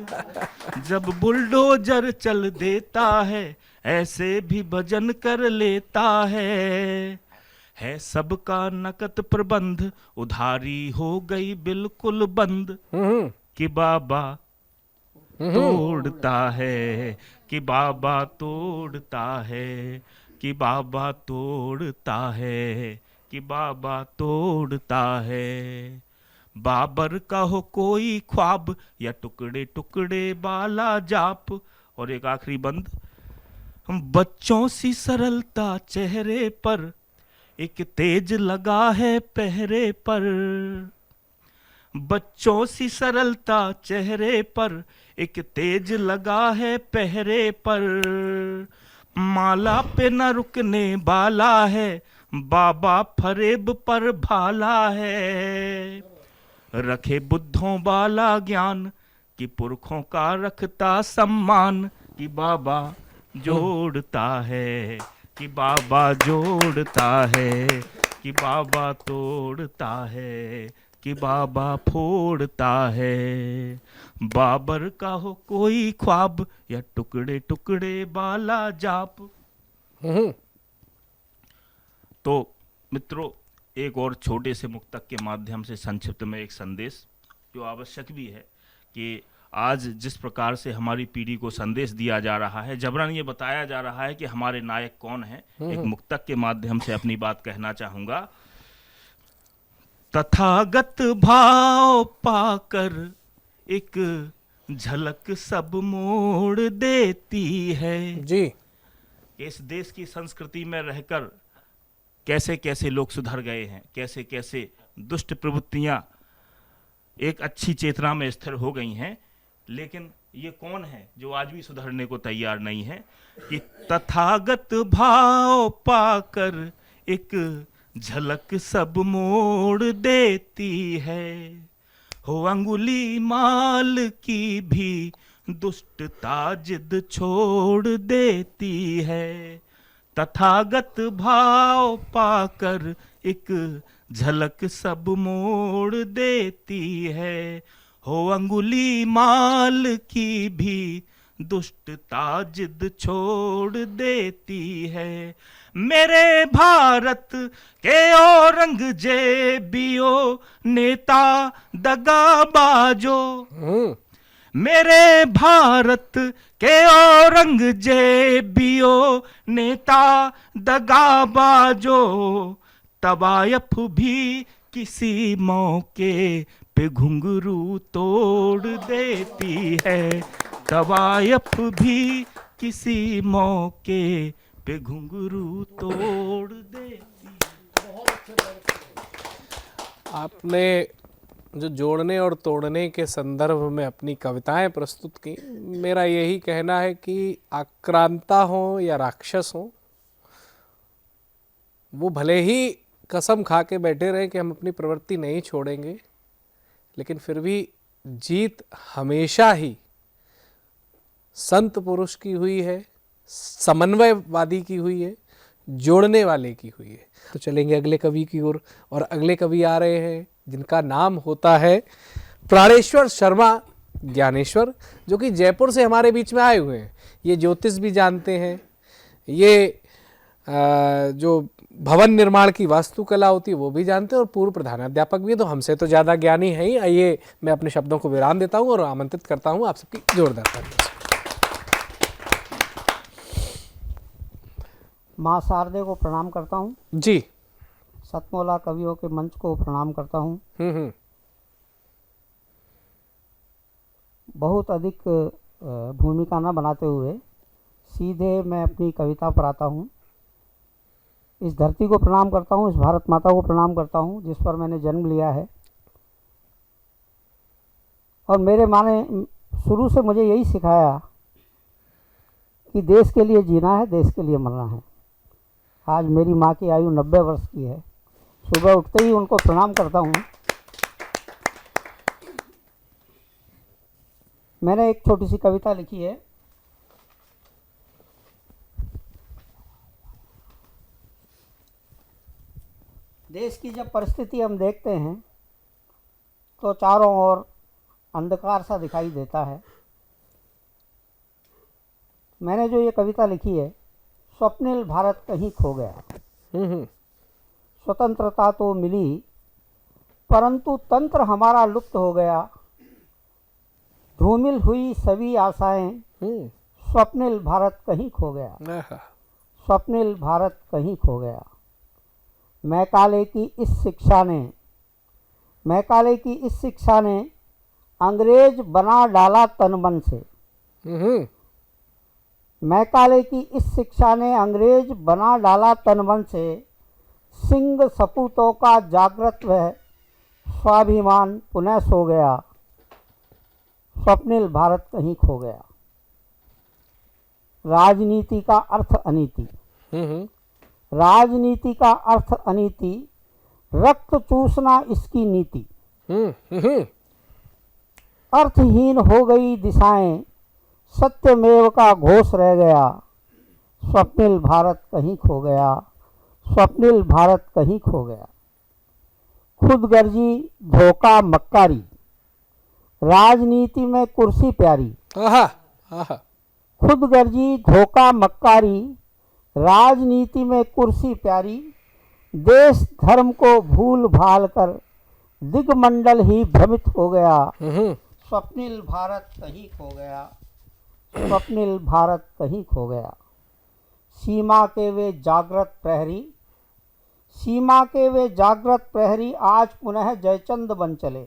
जब बुलडोजर चल देता है, ऐसे भी भजन कर लेता है सबका नकद प्रबंध, उधारी हो गई बिल्कुल बंद, कि बाबा तोड़ता है, कि बाबा तोड़ता है, कि बाबा तोड़ता है, कि बाबा तोड़ता है। बाबर का हो कोई ख्वाब, या टुकड़े टुकड़े बाला जाप। और एक आखिरी बंद, बच्चों सी सरलता चेहरे पर, एक तेज लगा है पहरे पर। बच्चों सी सरलता चेहरे पर, एक तेज लगा है पहरे पर। माला पे न रुकने वाला है, बाबा फरेब पर भाला है। रखे बुद्धों वाला ज्ञान, कि पुरखों का रखता सम्मान, कि बाबा जोड़ता है, कि बाबा जोड़ता है, कि बाबा तोड़ता है, कि बाबा फोड़ता है। बाबर का हो कोई ख्वाब, या टुकड़े टुकड़े बाला जाप। तो मित्रों, एक और छोटे से मुक्तक के माध्यम से संक्षिप्त में एक संदेश जो आवश्यक भी है, कि आज जिस प्रकार से हमारी पीढ़ी को संदेश दिया जा रहा है, जबरन ये बताया जा रहा है कि हमारे नायक कौन है, एक मुक्तक के माध्यम से अपनी बात कहना चाहूंगा। तथागत भाव पाकर एक झलक सब मोड़ देती है। जी, इस देश की संस्कृति में रहकर कैसे कैसे लोग सुधर गए हैं, कैसे कैसे दुष्ट प्रवृत्तियां एक अच्छी चेतना में स्थिर हो गई हैं, लेकिन ये कौन है जो आज भी सुधरने को तैयार नहीं है। कि तथागत भाव पाकर एक झलक सब मोड़ देती है, हो अंगुली माल की भी दुष्टता जिद छोड़ देती है। तथागत भाव पाकर एक झलक सब मोड़ देती है, हो अंगुली माल की भी दुष्टता जिद छोड़ देती है। मेरे भारत के औरंगजेबियो नेता दगाबाजो, मेरे भारत के औरंगजेबियो नेता दगाबाजो, तवायफ भी किसी मौके पे घुंघरू तोड़ देती है। तवायफ भी किसी मौके पे घुंघरू तोड़ देती है। आपने जो जोड़ने और तोड़ने के संदर्भ में अपनी कविताएं प्रस्तुत की, मेरा यही कहना है कि आक्रांता हो या राक्षस हो, वो भले ही कसम खा के बैठे रहे कि हम अपनी प्रवृत्ति नहीं छोड़ेंगे, लेकिन फिर भी जीत हमेशा ही संत पुरुष की हुई है, समन्वयवादी की हुई है, जोड़ने वाले की हुई है। तो चलेंगे अगले कवि की ओर, और अगले कवि आ रहे हैं जिनका नाम होता है प्राणेश्वर शर्मा, ज्ञानेश्वर, जो कि जयपुर से हमारे बीच में आए हुए हैं। ये ज्योतिष भी जानते हैं, ये जो भवन निर्माण की वास्तुकला होती है वो भी जानते हैं, और पूर्व प्रधानाध्यापक भी है, तो हमसे तो ज़्यादा ज्ञानी है ही। आइए मैं अपने शब्दों को विराम देता हूँ और आमंत्रित करता हूँ आप सबकी जोरदार तालियों से। माँ शारदे को प्रणाम करता हूँ जी। सतमोला कवियों के मंच को प्रणाम करता हूँ। बहुत अधिक भूमिका न बनाते हुए सीधे मैं अपनी कविता पर आता हूँ। इस धरती को प्रणाम करता हूँ, इस भारत माता को प्रणाम करता हूँ जिस पर मैंने जन्म लिया है। और मेरे माँ ने शुरू से मुझे यही सिखाया कि देश के लिए जीना है, देश के लिए मरना है। आज मेरी माँ की आयु 90 वर्ष की है। सुबह उठते ही उनको प्रणाम करता हूँ। मैंने एक छोटी सी कविता लिखी है। देश की जब परिस्थिति हम देखते हैं तो चारों ओर अंधकार सा दिखाई देता है। मैंने जो ये कविता लिखी है, स्वप्निल भारत कहीं खो गया। स्वतंत्रता तो मिली परंतु तंत्र हमारा लुप्त हो गया। धूमिल हुई सभी आशाएं, स्वप्निल भारत कहीं खो गया। स्वप्निल भारत कहीं खो गया। मैकाले की इस शिक्षा ने अंग्रेज बना डाला तन मन से। मैकाले की इस शिक्षा ने अंग्रेज बना डाला तन मन से। सिंह सपूतों का जागृत वह स्वाभिमान पुनः सो गया। स्वप्निल भारत कहीं खो गया। राजनीति का अर्थ अनीति, राजनीति का अर्थ अनीति, रक्त चूसना इसकी नीति। अर्थहीन हो गई दिशाएं, सत्यमेव का घोष रह गया। स्वप्निल भारत कहीं खो गया। स्वप्निल भारत कहीं खो गया। खुदगर्जी धोखा मक्कारी, राजनीति में कुर्सी प्यारी। खुदगर्जी धोखा मक्कारी, राजनीति में कुर्सी प्यारी। देश धर्म को भूल भाल कर दिग्मंडल ही भ्रमित हो गया। स्वप्निल भारत कहीं खो गया। स्वप्निल भारत कहीं खो गया। सीमा के वे जागृत प्रहरी, सीमा के वे जागृत प्रहरी आज पुनः जयचंद बन चले।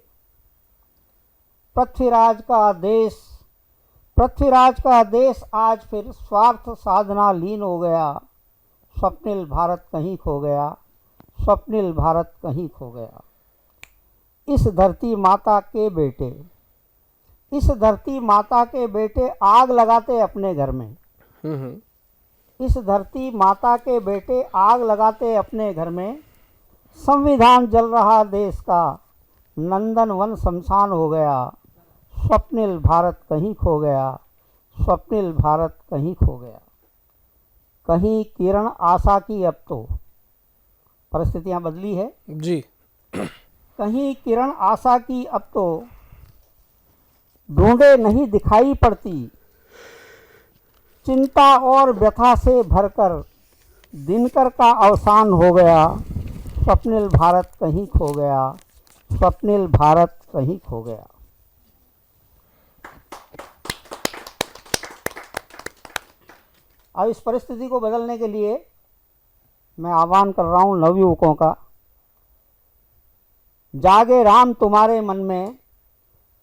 पृथ्वीराज का देश आज फिर स्वार्थ साधना लीन हो गया। स्वप्निल भारत कहीं खो गया। स्वप्निल भारत कहीं खो गया। इस धरती माता के बेटे, इस धरती माता के बेटे आग लगाते अपने घर में। इस धरती माता के बेटे आग लगाते अपने घर में। संविधान जल रहा देश का, नंदन वन शमशान हो गया। स्वप्निल भारत कहीं खो गया। स्वप्निल भारत कहीं खो गया। कहीं किरण आशा की, अब तो परिस्थितियां बदली है जी। कहीं किरण आशा की अब तो ढूंढे नहीं दिखाई पड़ती। चिंता और व्यथा से भरकर दिनकर का अवसान हो गया। स्वप्निल भारत कहीं खो गया। स्वप्निल भारत कहीं खो गया। अब इस परिस्थिति को बदलने के लिए मैं आह्वान कर रहा हूं नवयुवकों का। जागे राम तुम्हारे मन में,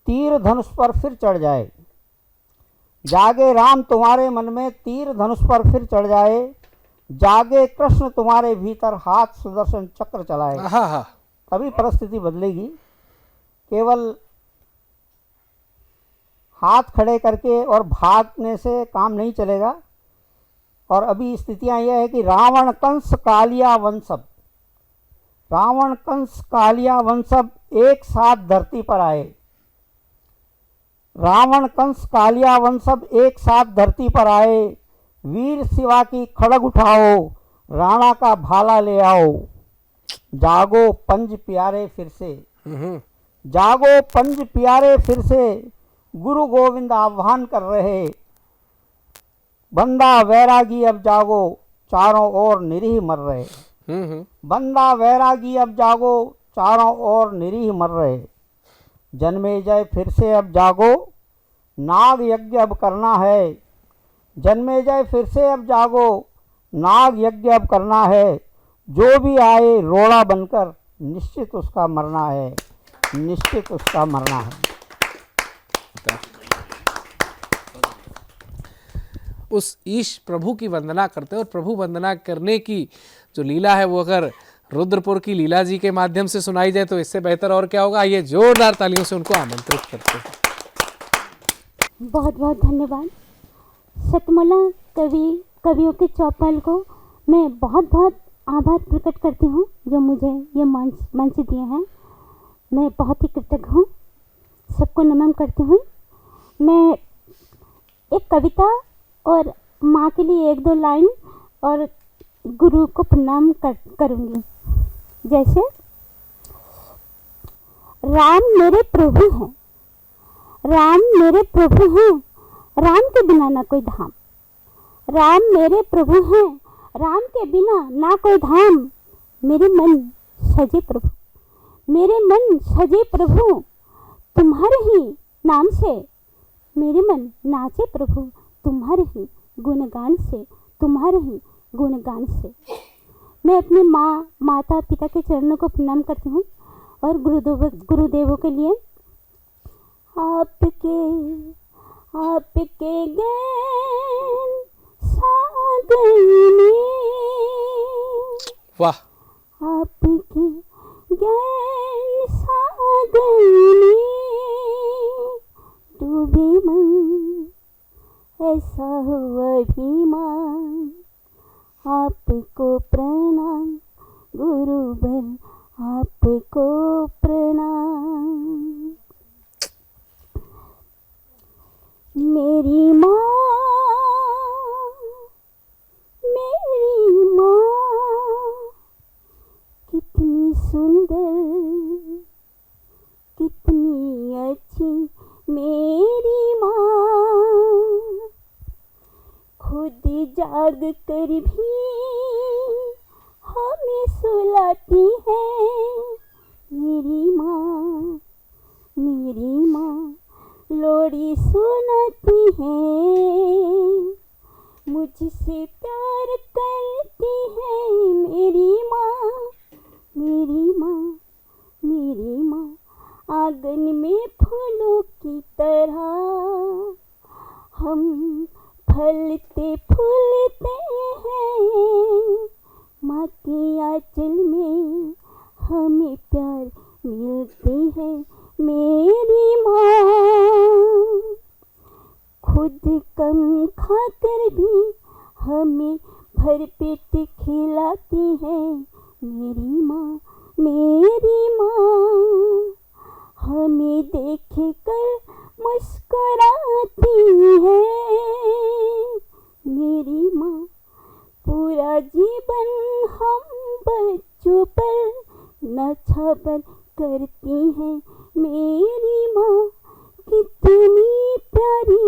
तीर धनुष पर फिर चढ़ जाए। जागे राम तुम्हारे मन में, तीर धनुष पर फिर चढ़ जाए। जागे कृष्ण तुम्हारे भीतर, हाथ सुदर्शन चक्र चलाए। तभी परिस्थिति बदलेगी। केवल हाथ खड़े करके और भागने से काम नहीं चलेगा। और अभी स्थितियां यह है कि रावण कंस कालिया वंशब, रावण कंस कालिया वंशब एक साथ धरती पर आए। रावण कंस कालिया वंशब एक साथ धरती पर आए। वीर शिवा की खड़ग उठाओ, राणा का भाला ले आओ। जागो पंज प्यारे फिर से, जागो पंज प्यारे फिर से। गुरु गोविंद आह्वान कर रहे, बंदा वैरागी अब जागो, चारों ओर निरीह मर रहे। बंदा वैरागी अब जागो, चारों ओर निरीह मर रहे। जन्मे जय फिर से अब जागो, नाग यज्ञ अब करना है। जन्मे जय फिर से अब जागो, नाग यज्ञ अब करना है। जो भी आए रोड़ा बनकर, निश्चित उसका मरना है, निश्चित उसका मरना है। उस ईश प्रभु की वंदना करते हैं, और प्रभु वंदना करने की जो लीला है वो अगर रुद्रपुर की लीला जी के माध्यम से सुनाई जाए तो इससे बेहतर और क्या होगा। आइए जोरदार तालियों से उनको आमंत्रित करते हैं। बहुत बहुत धन्यवाद। शतमोला कवियों के चौपाल को मैं बहुत बहुत आभार प्रकट करती हूँ जो मुझे ये मंच दिए हैं। मैं बहुत ही कृतज्ञ हूँ, सबको नमन करती हूँ। मैं एक कविता और माँ के लिए एक दो लाइन और गुरु को प्रणाम करूँगी। जैसे, राम मेरे प्रभु हैं, राम मेरे प्रभु हैं, राम के बिना ना कोई धाम। राम मेरे प्रभु हैं, राम के बिना ना कोई धाम। मेरे मन सजे प्रभु, मेरे मन सजे प्रभु, तुम्हारे ही नाम से मेरे मन नाचे प्रभु, तुम्हारे ही गुणगान से, तुम्हारे ही गुणगान से। मैं अपने माता पिता के चरणों को प्रणाम करती हूँ और गुरुदेवों के लिए आपके ज्ञान सागर में, वाह, आपके ज्ञान सागर में डूबे मन, ऐसा हुआ अभिमान। आपको प्रणाम गुरुवर, आपको प्रणाम। मेरी माँ, मेरी माँ, कितनी सुंदर, कितनी अच्छी मेरी माँ। खुद जाग कर भी हमें सुलाती है मेरी माँ। मेरी माँ लोरी सुनाती है, मुझसे प्यार करती है मेरी माँ। मेरी माँ, मेरी माँ आंगन में फूलों की तरह हम फलते फूलते हैं। माँ के आंचल में हमें प्यार मिलती है मेरी माँ। खुद कम खाकर भी हमें भर पेट खिलाती है मेरी माँ। मेरी माँ हमें देख कर मुस्कुराती है मेरी माँ। पूरा जीवन हम बच्चों पर नछावर करती है मेरी माँ। कितनी प्यारी,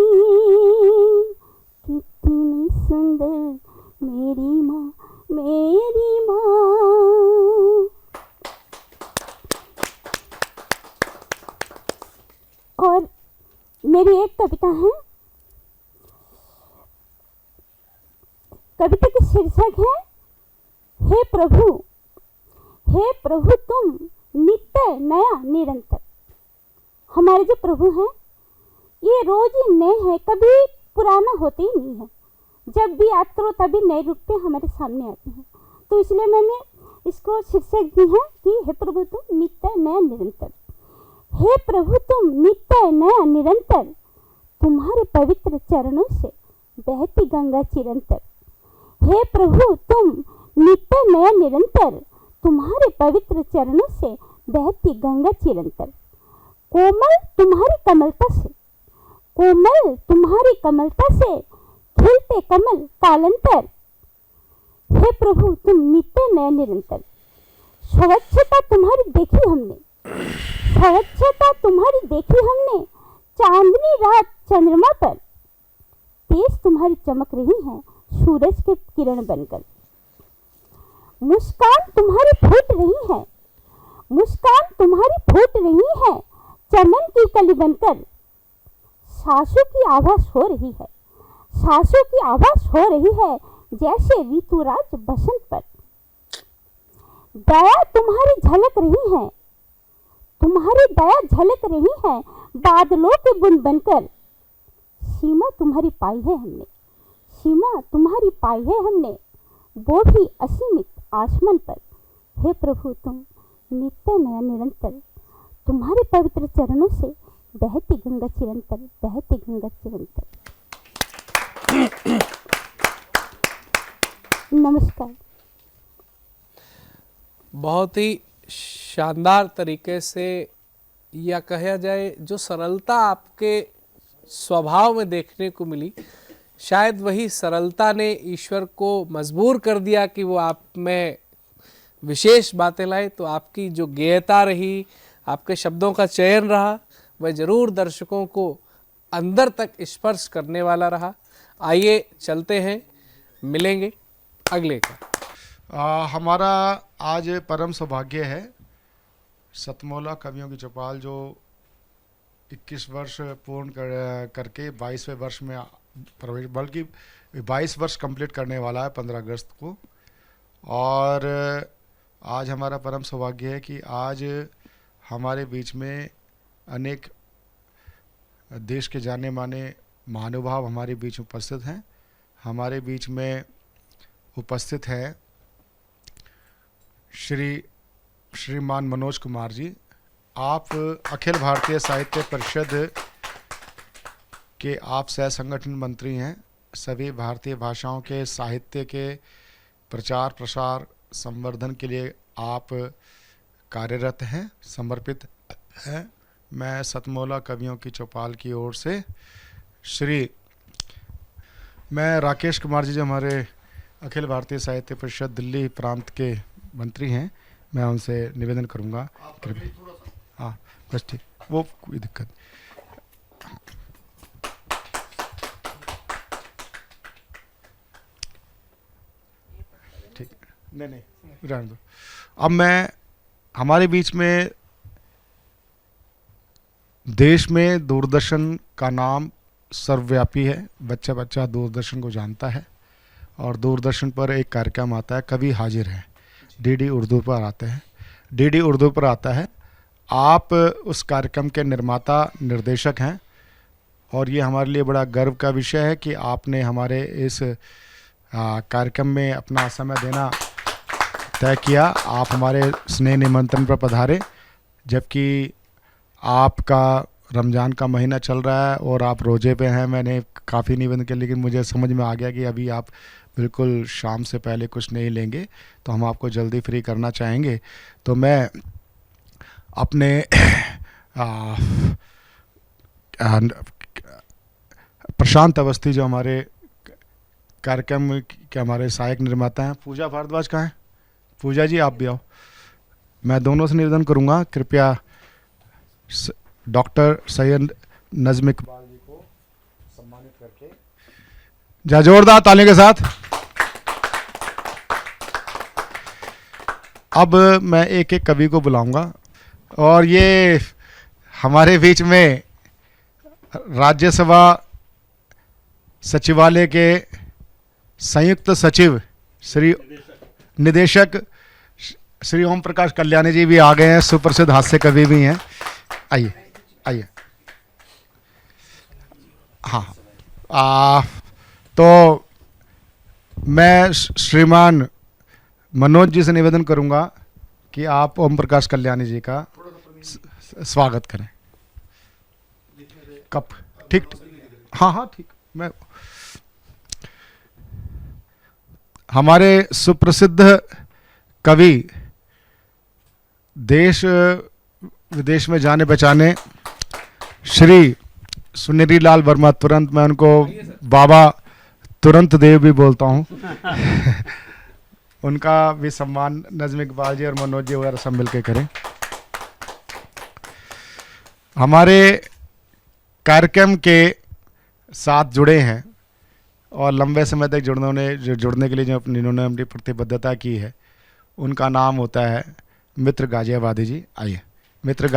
कितनी सुंदर मेरी माँ, मेरी माँ। और मेरी एक कविता है, कविता की शीर्षक है हे प्रभु, हे प्रभु तुम नित्य नया निरंतर। हमारे जो प्रभु हैं ये रोज ही नए हैं, कभी पुराना होते ही नहीं है। जब भी याद करो तभी नए रूप पे हमारे सामने आते हैं। तो इसलिए मैंने इसको शीर्षक दी है कि हे प्रभु तुम नित्य नया निरंतर। हे प्रभु तुम नित्य नया निरंतर, तुम्हारे पवित्र चरणों से बहती गंगा चिरंतर। हे प्रभु तुम नित्य नया निरंतर, तुम्हारे पवित्र चरणों से बहती गंगा चिरंतर। कोमल तुम्हारी कमलता से, कोमल तुम्हारी कमलता से खिलते कमल कालंतर। हे प्रभु तुम नित्य नया निरंतर। स्वच्छता तुम्हारी देखी हमने, स्वच्छता तुम्हारी देखी हमने, चांदनी रात चंद्रमा पर तेज तुम्हारी चमक रही है सूरज के किरण बनकर। मुस्कान तुम्हारी फूट रही है, मुस्कान तुम्हारी फूट रही है चमन की कली बनकर। सांसों की आवाज हो रही है, सांसों की आवाज हो रही है जैसे ऋतुराज बसंत पर। दया तुम्हारी झलक रही है, तुम्हारी दया झलक रही है बादलों के बुन बनकर। सीमा तुम्हारी पाई है हमने, सीमा तुम्हारी पाई है हमने, वो भी असीमित आसमान पर। हे प्रभु तुम नित्य नया निरंतर, तुम्हारे पवित्र चरणों से बहती गंगा चिरंतर, बहती गंगा चिरंतर। नमस्कार। बहुत ही शानदार तरीके से, या कहा जाए जो सरलता आपके स्वभाव में देखने को मिली, शायद वही सरलता ने ईश्वर को मजबूर कर दिया कि वो आप में विशेष बातें लाए। तो आपकी जो गेयता रही, आपके शब्दों का चयन रहा, वह जरूर दर्शकों को अंदर तक स्पर्श करने वाला रहा। आइए चलते हैं, मिलेंगे अगले का। हमारा आज परम सौभाग्य है सतमौला कवियों की चौपाल जो 21 वर्ष पूर्ण करके 22वें वर्ष में प्रवेश, बल्कि 22 वर्ष कंप्लीट करने वाला है 15 अगस्त को। और आज हमारा परम सौभाग्य है कि आज हमारे बीच में अनेक देश के जाने माने महानुभाव हमारे बीच उपस्थित हैं। हमारे बीच में उपस्थित है श्रीमान मनोज कुमार जी। आप अखिल भारतीय साहित्य परिषद के आप सह संगठन मंत्री हैं। सभी भारतीय भाषाओं के साहित्य के प्रचार प्रसार संवर्धन के लिए आप कार्यरत हैं, समर्पित हैं। मैं सतमौला कवियों की चौपाल की ओर से मैं राकेश कुमार जी जो हमारे अखिल भारतीय साहित्य परिषद दिल्ली प्रांत के मंत्री हैं, मैं उनसे निवेदन करूंगा कृपया। हाँ बस ठीक, वो कोई दिक्कत। ठीक, नहीं रहने दो। अब हमारे बीच में देश में दूरदर्शन का नाम सर्वव्यापी है। बच्चा बच्चा दूरदर्शन को जानता है और दूरदर्शन पर एक कार्यक्रम आता है कभी हाजिर है, डीडी उर्दू पर आते हैं, डीडी उर्दू पर आता है। आप उस कार्यक्रम के निर्माता निर्देशक हैं और ये हमारे लिए बड़ा गर्व का विषय है कि आपने हमारे इस कार्यक्रम में अपना समय देना तय किया। आप हमारे स्नेह निमंत्रण पर पधारे, जबकि आपका रमज़ान का महीना चल रहा है और आप रोज़े पे हैं। मैंने काफ़ी निवेदन किया लेकिन मुझे समझ में आ गया कि अभी आप बिल्कुल शाम से पहले कुछ नहीं लेंगे, तो हम आपको जल्दी फ्री करना चाहेंगे। तो मैं अपने प्रशांत अवस्थी जो हमारे कार्यक्रम के हमारे सहायक निर्माता हैं, पूजा भारद्वाज कहाँ हैं? पूजा जी आप भी आओ। मैं दोनों से निवेदन करूंगा कृपया डॉक्टर सैयद नज़्म इकबाल जी को सम्मानित करके जोरदार तालियों के साथ। अब मैं एक एक कवि को बुलाऊंगा और ये हमारे बीच में राज्यसभा सचिवालय के संयुक्त सचिव निदेशक श्री ओम प्रकाश कल्याणी जी भी आ गए हैं, सुप्रसिद्ध हास्य कवि भी हैं। आइए आइए। हाँ तो मैं श्रीमान मनोज जी से निवेदन करूंगा कि आप ओम प्रकाश कल्याणी जी का स्वागत करें। कप ठीक, हाँ ठीक। मैं हमारे सुप्रसिद्ध कवि, देश विदेश में जाने पहचाने श्री सुनेरी लाल वर्मा, तुरंत मैं उनको बाबा तुरंत देव भी बोलता हूँ उनका भी सम्मान नज़्म इकबाल जी और मनोज जी वगैरह सब मिलकर करें। हमारे कार्यक्रम के साथ जुड़े हैं और लंबे समय तक जुड़ने के लिए जो इन्होंने अपनी प्रतिबद्धता की है, उनका नाम होता है मित्र गाजियाबादी जी। आइए, मित्र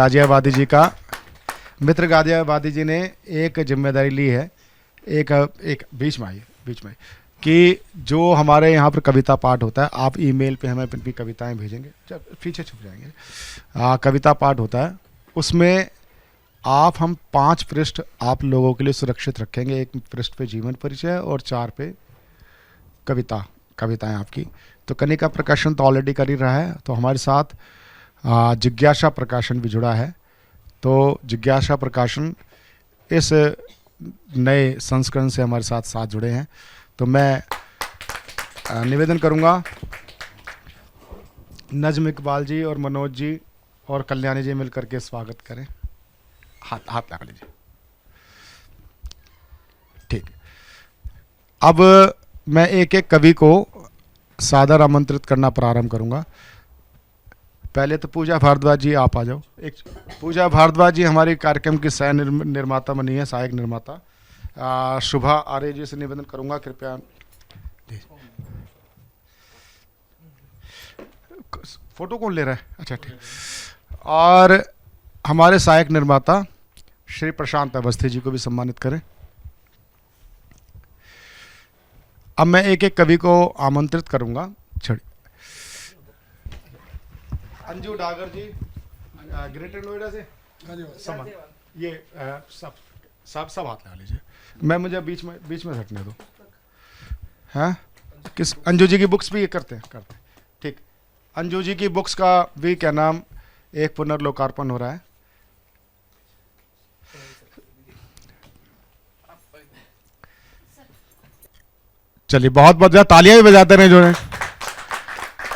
गाजियाबादी जी ने एक जिम्मेदारी ली है, एक बीच में आइए कि जो हमारे यहाँ पर कविता पाठ होता है, आप ईमेल पे हमें अपनी कविताएं भेजेंगे, पीछे छुप जाएंगे। कविता पाठ होता है, उसमें हम 5 पृष्ठ आप लोगों के लिए सुरक्षित रखेंगे। 1 पृष्ठ पे जीवन परिचय और 4 पे कविताएं आपकी। तो कनिका प्रकाशन तो ऑलरेडी कर ही रहा है, तो हमारे साथ जिज्ञासा प्रकाशन भी जुड़ा है। तो जिज्ञासा प्रकाशन इस नए संस्करण से हमारे साथ जुड़े हैं। तो मैं निवेदन करूंगा नज्म इकबाल जी और मनोज जी और कल्याणी जी मिलकर के स्वागत करें। हाथ लगा लीजिए। ठीक, अब मैं एक एक कवि को सादर आमंत्रित करना प्रारंभ करूंगा। पहले तो पूजा भारद्वाज जी आप आ जाओ। पूजा भारद्वाज जी हमारे कार्यक्रम की सह निर्माता बनी है, सहायक निर्माता। शुभा आर्य जी से निवेदन करूंगा कृपया। फोटो कौन ले रहा है? अच्छा ठीक। और हमारे सहायक निर्माता श्री प्रशांत अवस्थी जी को भी सम्मानित करें। अब मैं एक एक कवि को आमंत्रित करूंगा। अंजू डागर जी ग्रेटर नोएडा से ये सब हाथ लगा लीजिए। मुझे बीच में हटने दो। हाँ, किस अंजू जी की बुक्स भी ये करते हैं। ठीक, अंजू जी की बुक्स का भी क्या नाम एक पुनर्लोकार्पण हो रहा है। चलिए, बहुत बहुत तालियां भी बजाते रहे जो है।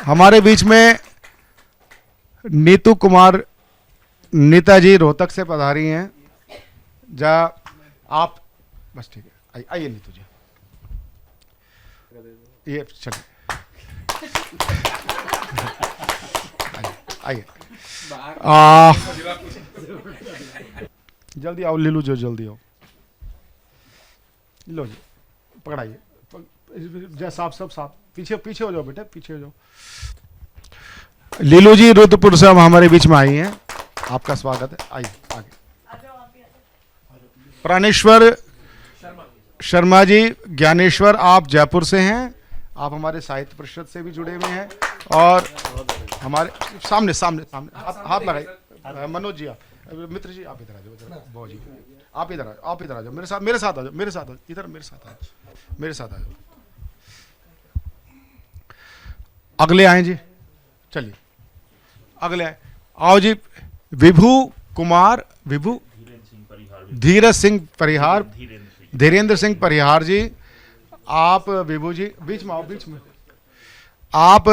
हमारे बीच में नीतू कुमार नीता जी रोहतक से पधारी हैं। आप बस ठीक है, आइए नीतू जी, ये चलिए आइए। जल्दी आओ लीलू जो, जल्दी आओ। लो जी, पकड़ाइए। सब साफ पीछे हो जाओ बेटे, पीछे हो जाओ। लीलू जी रुद्रपुर से हमारे बीच में आई हैं, आपका स्वागत है। आइए आगे। प्राणेश्वर शर्मा जी ज्ञानेश्वर, आप जयपुर से हैं। आप हमारे साहित्य परिषद से भी जुड़े हुए हैं और हमारे सामने हाथ लगाइए। मनोज जी, मित्र जी आप इधर आ जाओ। बहुत जी आप इधर आ जाओ, मेरे साथ आ जाओ, मेरे साथ आ जाओ। अगले आए जी, चलिए अगले आए। आओ जी, धीरज सिंह परिहार, धीरेन्द्र सिंह परिहार जी। आप विभू जी बीच में आओ, बीच में। आप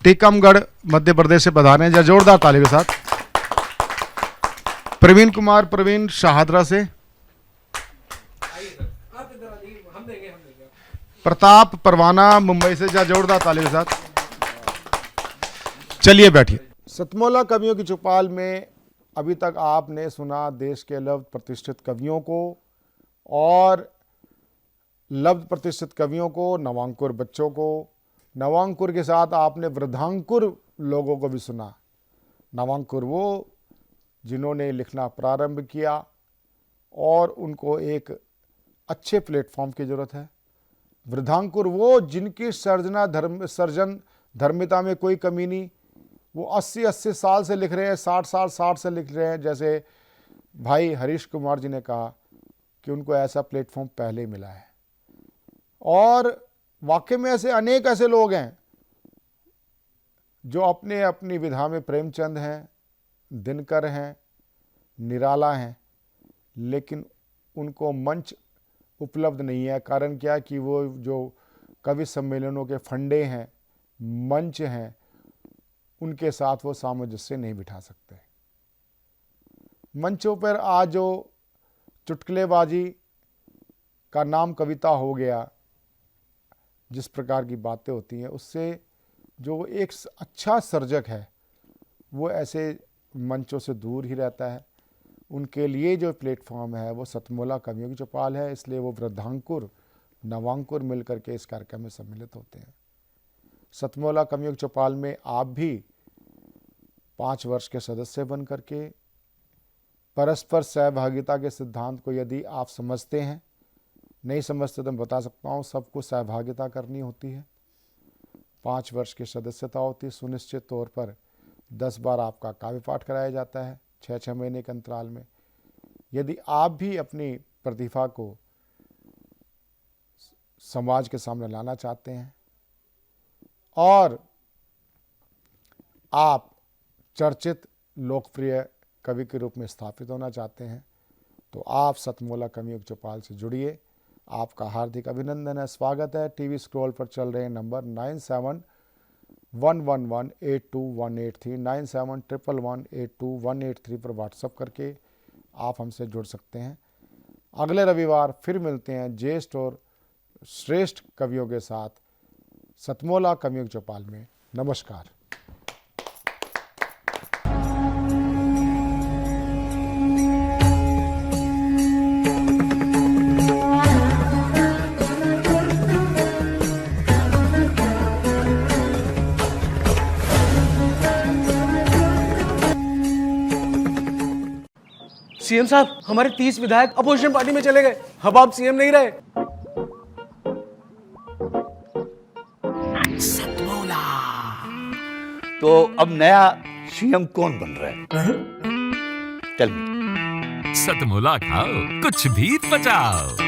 टीकमगढ़ मध्य प्रदेश से पधारे हैं, जोरदार ताली के साथ। प्रवीण शाहदरा से। प्रताप परवाना मुंबई से, जोरदार ताली के साथ। चलिए बैठिए। सतमोला कवियों की चौपाल में अभी तक आपने सुना देश के लब्ध प्रतिष्ठित कवियों को और लब्ध प्रतिष्ठित कवियों को, नवांकुर बच्चों को। नवांकुर के साथ आपने वृद्धांकुर लोगों को भी सुना। नवांकुर वो जिन्होंने लिखना प्रारंभ किया और उनको एक अच्छे प्लेटफॉर्म की ज़रूरत है। वृद्धांकुर वो जिनकी सर्जन धर्मिता में कोई कमी नहीं, वो 80 साल से लिख रहे हैं, 60 से लिख रहे हैं। जैसे भाई हरीश कुमार जी ने कहा कि उनको ऐसा प्लेटफॉर्म पहले ही मिला है। और वाकई में अनेक ऐसे लोग हैं जो अपनी विधा में प्रेमचंद हैं, दिनकर हैं, निराला हैं, लेकिन उनको मंच उपलब्ध नहीं है। कारण क्या कि वो जो कवि सम्मेलनों के फंडे हैं, मंच हैं, उनके साथ वो सामंजस्य नहीं बिठा सकते। मंचों पर आज जो चुटकुलेबाजी का नाम कविता हो गया, जिस प्रकार की बातें होती हैं, उससे जो एक अच्छा सर्जक है वो ऐसे मंचों से दूर ही रहता है। उनके लिए जो प्लेटफॉर्म है वो सतमोला कवियों की चौपाल है, इसलिए वो वृद्धांकुर नवांकुर मिलकर के इस कार्यक्रम में सम्मिलित होते हैं। सतमोला कवियों की चौपाल में आप भी 5 वर्ष के सदस्य बन करके परस्पर सहभागिता के सिद्धांत को यदि आप समझते हैं, नहीं समझते तो मैं बता सकता हूँ, सबको सहभागिता करनी होती है। 5 वर्ष की सदस्यता होती है। सुनिश्चित तौर पर 10 बार आपका काव्य पाठ कराया जाता है 6-6 महीने के अंतराल में। यदि आप भी अपनी प्रतिभा को समाज के सामने लाना चाहते हैं और आप चर्चित लोकप्रिय कवि के रूप में स्थापित होना चाहते हैं, तो आप सतमोला कवियों की चौपाल से जुड़िए। आपका हार्दिक अभिनंदन है, स्वागत है। टीवी स्क्रॉल पर चल रहे नंबर 9711182183 9711182183 पर व्हाट्सएप करके आप हमसे जुड़ सकते हैं। अगले रविवार फिर मिलते हैं ज्येष्ठ और श्रेष्ठ कवियों के साथ सतमोला कवियों की चौपाल में। नमस्कार। सीएम साहब, हमारे 30 विधायक अपोजिशन पार्टी में चले गए। अब आप सीएम नहीं रहे। तो अब नया सीएम कौन बन रहा है? चल सतमोला खाओ, कुछ भी बचाओ।